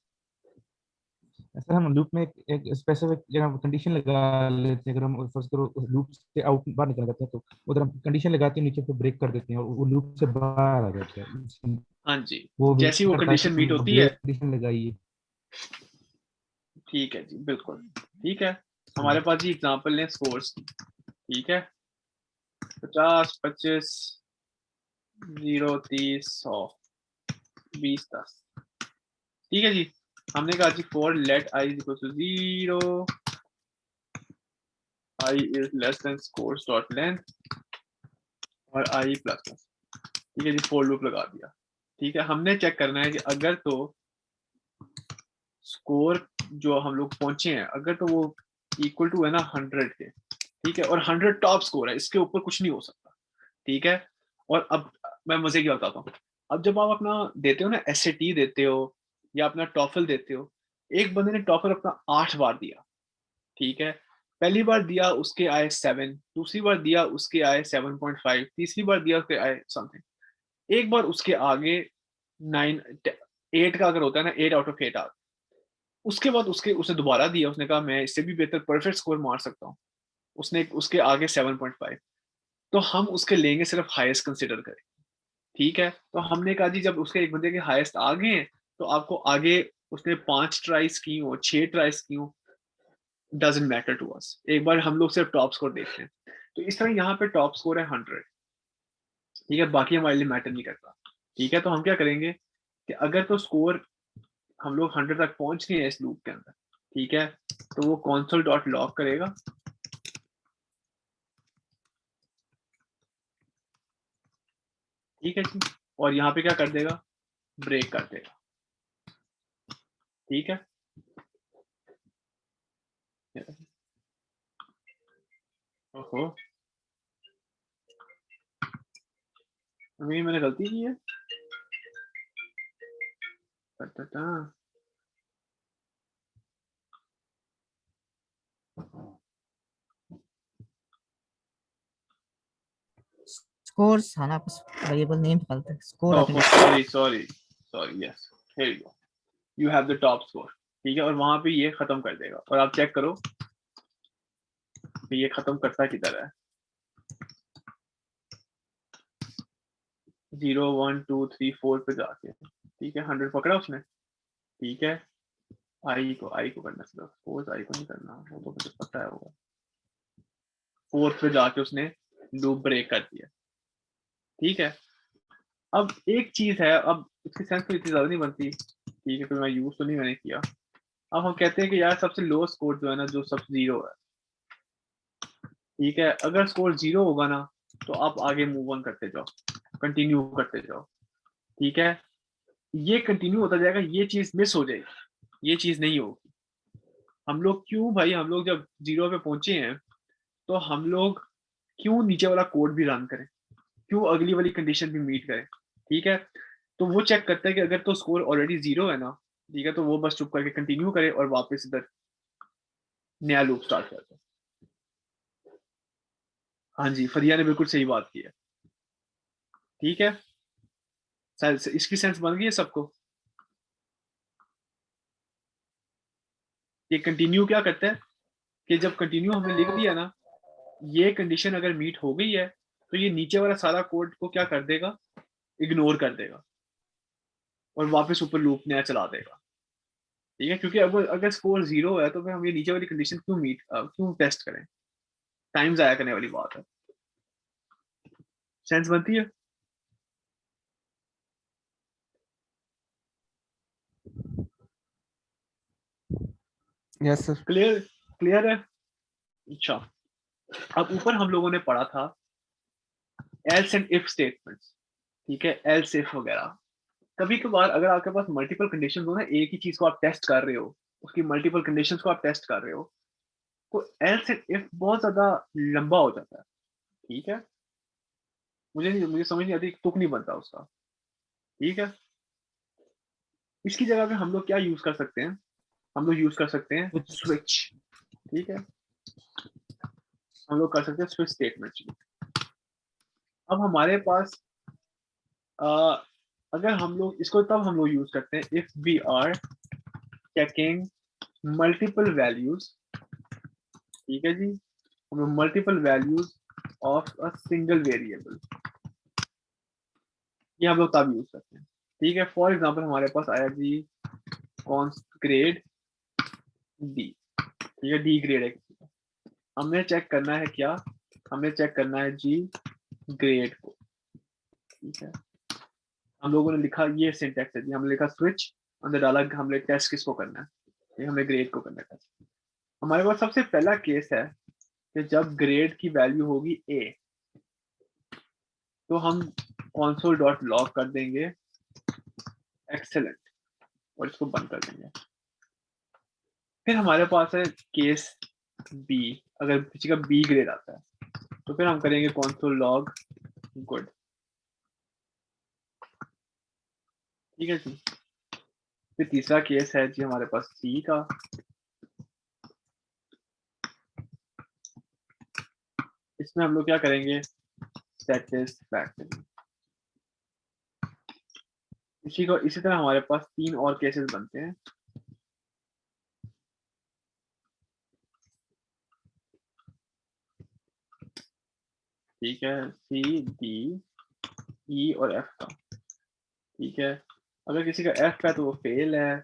सर हम लूप में एक स्पेसिफिक जगह कंडीशन लगा लेते हैं। अगर हम फर्स्ट करो लूप से आउट बाहर निकल जाते हैं तो उधर हम कंडीशन लगाते हैं, नीचे पे ब्रेक कर देते हैं और वो लूप से बाहर आ जाता है। हाँ जी, वो वेट जैसी वो करता है कंडीशन कि मीट होती है, ब्रेक कंडीशन लगाइए। ठीक है जी, बिल्कुल ठीक है। हमारे पास जी एग्जांपल लें स्कोर्स, ठीक है, 50, 25, 0, 30, 100, 20, 10, ठीक है जी। हमने कहा जी for let i is equal to 0, i is less than scores dot length और आई प्लस प्लस, ठीक है जी, फॉर लूप लगा दिया। ठीक है, हमने चेक करना है कि अगर तो स्कोर जो हम लोग पहुंचे हैं, अगर तो वो इक्वल टू है ना 100 के, ठीक है, और 100 टॉप स्कोर है, इसके ऊपर कुछ नहीं हो सकता, ठीक है। और अब मैं मजे की बताता हूँ, अब जब आप अपना देते हो ना, एसएटी देते हो या अपना टॉफल देते हो, एक बंदे ने टॉफल अपना 8 बार दिया, ठीक है, पहली बार दिया उसके आए 7, दूसरी बार दिया उसके आए 7.5, तीसरी बार दिया उसके आए समथिंग, एक बार उसके आगे 9, 8 का अगर होता है ना, 8 आउट ऑफ 8 आ, उसके बाद उसने दोबारा दिया, उसने कहा मैं इससे भी बेहतर परफेक्ट स्कोर मार सकता हूँ, उसने उसके आगे 7.5, तो हम उसके लेंगे सिर्फ हाईएस्ट कंसिडर करें, ठीक है। तो हमने कहा जी जब उसके एक बंदे के हाईएस्ट आ गए हैं, तो आपको आगे उसने 5 ट्राइज की हो, 6 ट्राइज की हो, डजेंट मैटर टू अस, एक बार हम लोग सिर्फ टॉप स्कोर देख लें। तो इस तरह यहाँ पे टॉप स्कोर है 100, ठीक है, बाकी हमारे लिए मैटर नहीं करता, ठीक है। तो हम क्या करेंगे कि अगर तो स्कोर हम लोग 100 तक पहुंच गए हैं इस लूप के अंदर, ठीक है, तो वो console डॉट लॉग करेगा, ठीक है जी, और यहाँ पे क्या कर देगा, ब्रेक कर देगा, ठीक है। ओहो, अभी मैंने गलती की है, टा। स्कोर्स हाँ ना, बस वेरिएबल नेम निकालते हैं स्कोर ओहो, sorry, yes, here you go, you have the top score, ठीक है, और वहां पे ये खत्म कर देगा, और आप चेक करो कि ये खत्म करता किधर है, 0, 1, 2, 3, 4 पे जाके, ठीक है, 100 पकड़ा उसने, ठीक है, आई को करना, सिर्फ सपोज आई को नहीं करना, वो तो मुझे पता है होगा, 4 पे जाके उसने लूप ब्रेक कर दिया, ठीक है। अब एक चीज है, अब इसकी सेंस तो इतनी ज्यादा नहीं बनती, ठीक है, तो मैं यूज तो नहीं मैंने किया। अब हम कहते हैं कि यार सबसे लो स्कोर जो है ना, जो सब 0 है, ठीक है, अगर स्कोर 0 होगा ना, तो आप आगे मूव ऑन करते जाओ, कंटिन्यू करते जाओ, ठीक है। ये कंटिन्यू होता जाएगा, ये चीज मिस हो जाएगी, ये चीज नहीं होगी। हम लोग क्यों भाई, हम लोग जब 0 पे पहुंचे हैं, तो हम लोग क्यों नीचे वाला कोड भी रन करें, क्यों अगली वाली कंडीशन भी मीट करें, ठीक है। तो वो चेक करता है कि अगर तो स्कोर ऑलरेडी 0 है ना, ठीक है, तो वो बस चुप करके कंटिन्यू करे और वापस इधर नया लूप स्टार्ट कर दे। हाँ जी, फरिया ने बिल्कुल सही बात की है, ठीक है, इसकी सेंस बन गई है सबको। ये कंटिन्यू क्या करता है कि जब कंटिन्यू हमने लिख दिया ना, ये कंडीशन अगर मीट हो गई है तो ये नीचे वाला सारा कोड को क्या कर देगा, इग्नोर कर देगा और वापस ऊपर लूप नया चला देगा। ठीक है, क्योंकि अगर स्कोर 0 है तो फिर हम ये नीचे वाली कंडीशन क्यों टेस्ट करें, टाइम जाया करने वाली बात है। सेंस बनती है? Yes sir. क्लियर है? अच्छा, अब ऊपर हम लोगों ने पढ़ा था एल्स एंड इफ स्टेटमेंट्स। ठीक है, एल्स इफ वगैरह। कभी कभार अगर आपके पास मल्टीपल कंडीशन हो ना, एक ही चीज को आप टेस्ट कर रहे हो, उसकी मल्टीपल कंडीशंस को आप टेस्ट कर रहे हो, तो एल्स एंड इफ बहुत ज्यादा लंबा हो जाता है। ठीक है, मुझे समझ नहीं आती, तुक नहीं बनता उसका। ठीक है, इसकी जगह पे हम लोग क्या यूज कर सकते हैं, हम लोग यूज कर सकते हैं स्विच। ठीक है, हम लोग कर सकते हैं स्विच स्टेटमेंट। अब हमारे पास अगर हम लोग इसको तब हम लोग यूज करते हैं if we are checking multiple values. ठीक है जी, हम लोग multiple values of a single variable, ये हम लोग तब यूज करते हैं। ठीक है, फॉर एग्जांपल हमारे पास आया जी कॉन्स्ट ग्रेड डी। ठीक है, डी ग्रेड है, हमने चेक करना है क्या, हमें चेक करना है जी ग्रेड को। ठीक है, हम लोगों ने लिखा, ये सिंटैक्स है जी, हमने लिखा स्विच, अंदर डाला हमने टेस्ट किसको करना है, ये हमने ग्रेड को करना है। हमारे पास सबसे पहला केस है कि जब ग्रेड की वैल्यू होगी ए, तो हम console.log कर देंगे एक्सेलेंट और इसको बंद कर देंगे। फिर हमारे पास है केस बी, अगर किसी का बी ग्रेड आता है तो फिर हम करेंगे console.log गुड। ठीक है जी, फिर तीसरा केस है जी हमारे पास सी का, इसमें हम लोग क्या करेंगे, सेटिस्फैक्टरी। इसी तरह हमारे पास 3 और केसेस बनते हैं। ठीक है, सी डी ई और एफ का। ठीक है, अगर किसी का एफ है तो वो फेल है,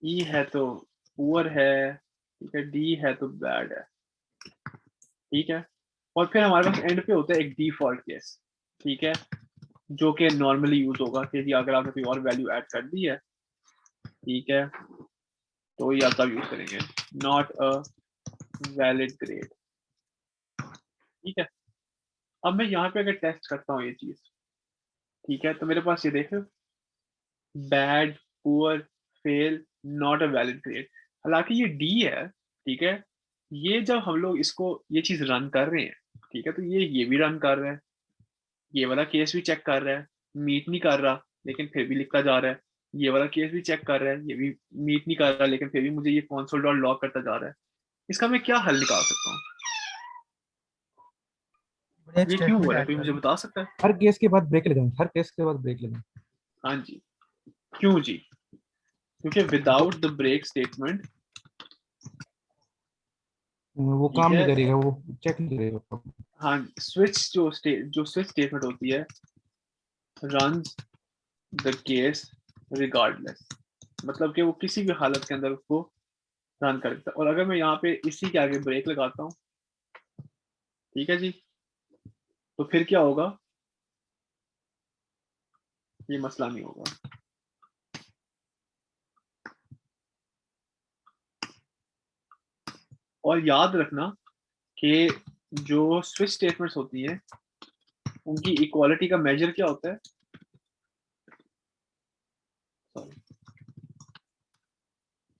ई है तो पुअर है, ठीक है, डी है तो बैड है। ठीक है, और फिर हमारे पास एंड पे होता है एक डिफॉल्ट केस। ठीक है, जो कि नॉर्मली यूज होगा कि अगर आपने कोई और वैल्यू ऐड कर दी है, ठीक है, तो ये आप तब यूज करेंगे, नॉट अ वैलिड ग्रेड। ठीक है, अब मैं यहाँ पे अगर टेस्ट करता हूँ ये चीज, ठीक है, तो मेरे पास ये देखो, bad, poor, fail, not a valid grade. हालांकि ये डी है। ठीक है, ये जब हम लोग इसको ये चीज रन कर रहे हैं, ठीक है, तो ये भी रन कर रहा है, ये वाला केस भी चेक कर रहा है, मीट नहीं कर रहा लेकिन फिर भी लिखता जा रहा है, ये वाला केस भी चेक कर रहा है, ये भी मीट नहीं कर रहा लेकिन फिर भी मुझे ये console.log करता जा रहा है। इसका मैं क्या हल निकाल सकता हूँ? एक ये क्यों हो स्टेटमेंट रहा है, ऐड कोई कर मुझे दें। बता सकता है? हर केस के बाद ब्रेक लगाएं, हर केस के बाद ब्रेक लगाएं। हाँ जी, क्यों जी? क्योंकि विदाउट द ब्रेक स्टेटमेंट वो ठीक काम नहीं है, करेगा, वो चेक नहीं करेगा। हाँ, स्विच जो स्विच स्टेटमेंट होती है, runs the case regardless, मतलब कि वो किसी भी हालत के अंदर उसको रन कर देता है। और अगर मैं यहाँ पे इसी के आगे ब्रेक लगाता हूँ, ठीक है जी, तो फिर क्या होगा, ये मसला नहीं होगा। और याद रखना कि जो स्विच स्टेटमेंट्स होती हैं उनकी इक्वालिटी का मेजर क्या होता है,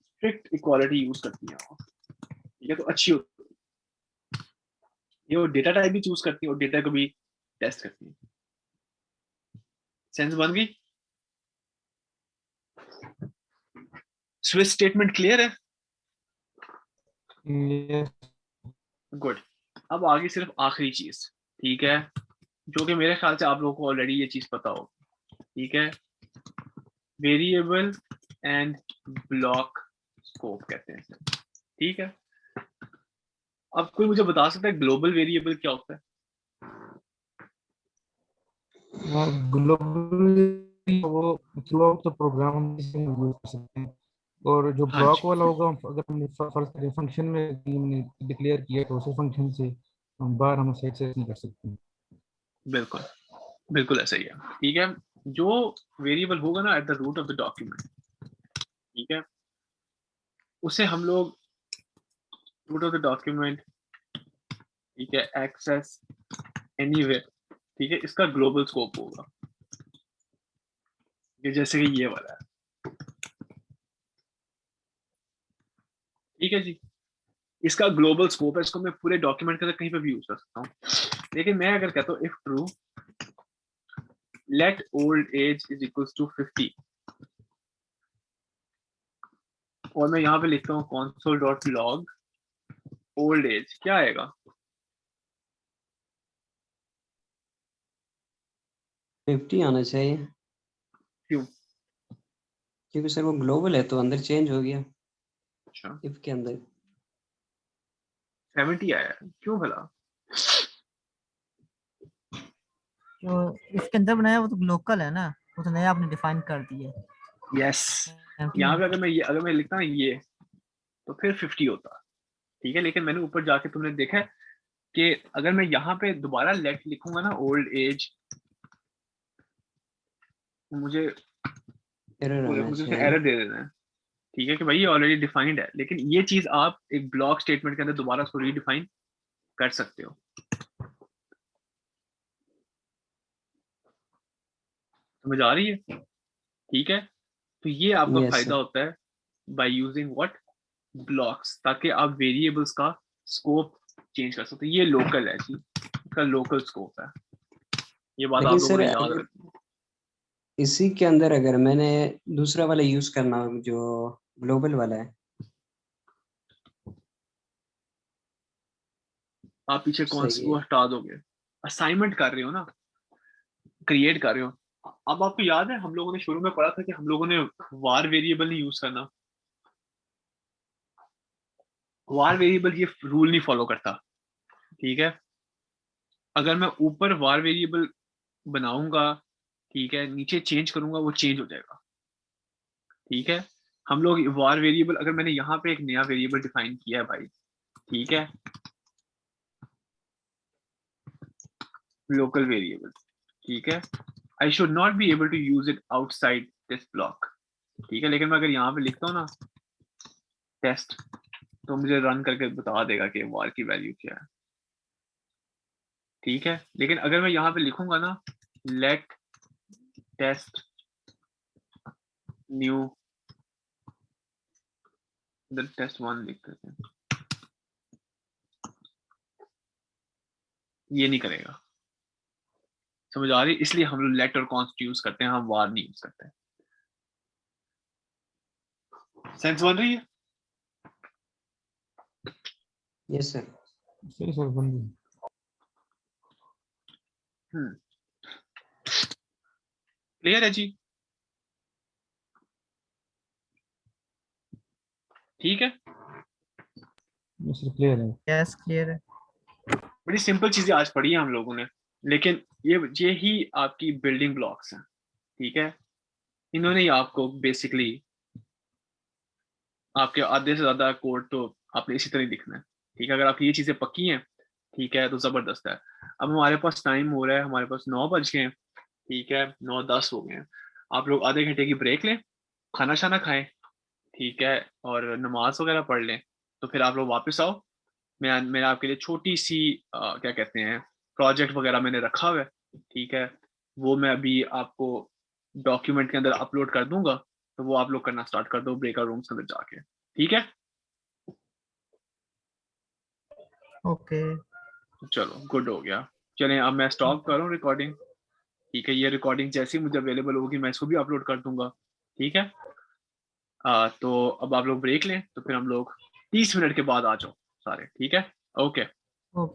स्ट्रिक्ट इक्वालिटी यूज करती हैं वो। ठीक है, तो अच्छी होती है ये, वो डेटा टाइप भी चूज करती है और डेटा को भी टेस्ट करती है। सेंस बन गई? स्विच स्टेटमेंट क्लियर है? Yes. गुड। अब आगे सिर्फ आखिरी चीज, ठीक है, जो कि मेरे ख्याल से आप लोगों को ऑलरेडी ये चीज पता हो। ठीक है, वेरिएबल एंड ब्लॉक स्कोप कहते हैं इसे, ठीक है। अब कोई मुझे बता सकता है ग्लोबल वेरिएबल क्या होता है? ग्लोबल वो थ्रू आउट द प्रोग्राम हम यूज कर सकते हैं, और जो हाँ ब्लॉक जी, वाला होगा अगर हमने फर्स्ट करें फंक्शन में डिक्लेयर किया तो उस फंक्शन से हम बाहर हम सेट से नहीं कर सकते। बिल्कुल बिल्कुल ऐसा ही है, ठीक है। जो वेरिएबल होगा ना at the root of the document, ठीक है, उसे हम लोग रूट ऑफ द डॉक्यूमेंट, ठीक है, एक्सेस एनीवेयर, ठीक है, इसका ग्लोबल स्कोप होगा, ये जैसे कि ये वाला है, ठीक है जी। इसका ग्लोबल स्कोप है, इसको मैं पूरे डॉक्यूमेंट के अंदर कहीं पे भी यूज कर सकता हूँ। लेकिन मैं अगर कहता हूँ if true let old age is equals to 50, और मैं यहाँ पे लिखता हूँ console.log ओल्ड एज, क्या आएगा? 50 आना चाहिए। क्यों? क्योंकि सर वो ग्लोबल है तो अंदर चेंज हो गया अच्छा, इफ के अंदर। 70 आया है, क्यों भला? जो इसके अंदर बनाया वो तो लोकल है ना, वो तो नया आपने डिफाइन कर दिया है। यस, यहाँ पे अगर मैं लिखता ना ये, तो फिर 50 होता, ठीक है। लेकिन मैंने ऊपर जाके तुमने देखा है कि अगर मैं यहाँ पे दोबारा लेट लिखूंगा ना ओल्ड एज, मुझे एरर आना मुझे चाहिए। एरर दे देना है, ठीक है, कि भाई ये ऑलरेडी डिफाइंड है। लेकिन ये चीज आप एक ब्लॉक स्टेटमेंट के अंदर दोबारा उसको रीडिफाइन कर सकते हो, समझ आ रही है? ठीक है, तो ये आपका यस फायदा सर। होता है बाय यूजिंग व्हाट, ब्लॉक्स, ताकि आप वेरिएबल्स का स्कोप चेंज कर सकते हो। ये लोकल है जी, इसका लोकल स्कोप है, ये बात लेकिन आप लोगों सर ने याद अगर रखनी है। इसी के अंदर अगर मैंने दूसरा वाला यूज करना हो जो ग्लोबल वाला है, आप पीछे कौन सही सी है। वो हटा दोगे? असाइनमेंट कर रहे हो ना, क्रिएट कर रहे हो। अब आपको याद है हम लोगों ने शुरू में पढ़ा था कि हम लोगों ने वार वेरिएबल नहीं यूज करना। वार वेरिएबल ये रूल नहीं फॉलो करता, ठीक है। अगर मैं ऊपर वार वेरिएबल बनाऊंगा, ठीक है, नीचे चेंज करूंगा, वो चेंज हो जाएगा, ठीक है। हम लोग वार वेरिएबल, अगर मैंने यहाँ पे एक नया वेरिएबल डिफाइन किया है भाई, ठीक है, लोकल वेरिएबल, ठीक है, I should not be able to use it outside this block, ठीक है। लेकिन मैं अगर यहाँ पे लिखता हूँ ना टेस्ट, तो मुझे रन करके बता देगा कि वार की वैल्यू क्या है, ठीक है। लेकिन अगर मैं यहाँ पे लिखूंगा ना लेट टेस्ट न्यू टेस्ट 1 लिख देते हैं, ये नहीं करेगा, समझ आ रही? इसलिए हम लोग लेट और कॉन्स्ट यूज करते हैं, हम वार नहीं यूज करते। सेंस बन रही है? Yes sir. सही सर बंदी। क्लियर है जी? ठीक है, सर क्लियर है। यस क्लियर है। बड़ी सिंपल चीजें आज पढ़ी है हम लोगों ने, लेकिन ये ही आपकी बिल्डिंग ब्लॉक्स हैं, ठीक है। इन्होंने ही आपको बेसिकली आपके आधे से ज्यादा कोड तो आपने इसी तरह ही लिखना है, ठीक है। अगर आपकी ये चीजें पक्की हैं, ठीक है, तो जबरदस्त है। अब हमारे पास टाइम हो रहा है, हमारे पास 9 बज गए हैं, ठीक है, 9:10 हो गए हैं। आप लोग आधे घंटे की ब्रेक लें, खाना शाना खाएं, ठीक है, और नमाज वगैरह पढ़ लें, तो फिर आप लोग वापस आओ। मैंने आपके लिए छोटी सी क्या कहते हैं प्रोजेक्ट वगैरह मैंने रखा हुआ है, ठीक है, वो मैं अभी आपको डॉक्यूमेंट के अंदर अपलोड कर दूंगा, तो वो आप लोग करना स्टार्ट कर दो ब्रेकआउट रूम्स के अंदर जाके, ठीक है। ओके चलो गुड हो गया। चलें अब मैं स्टॉप करूँ रिकॉर्डिंग, ठीक है। ये रिकॉर्डिंग जैसी मुझे अवेलेबल होगी मैं इसको भी अपलोड कर दूंगा, ठीक है। तो अब आप लोग ब्रेक लें, तो फिर हम लोग 30 मिनट के बाद आ जाओ सारे, ठीक है। ओके।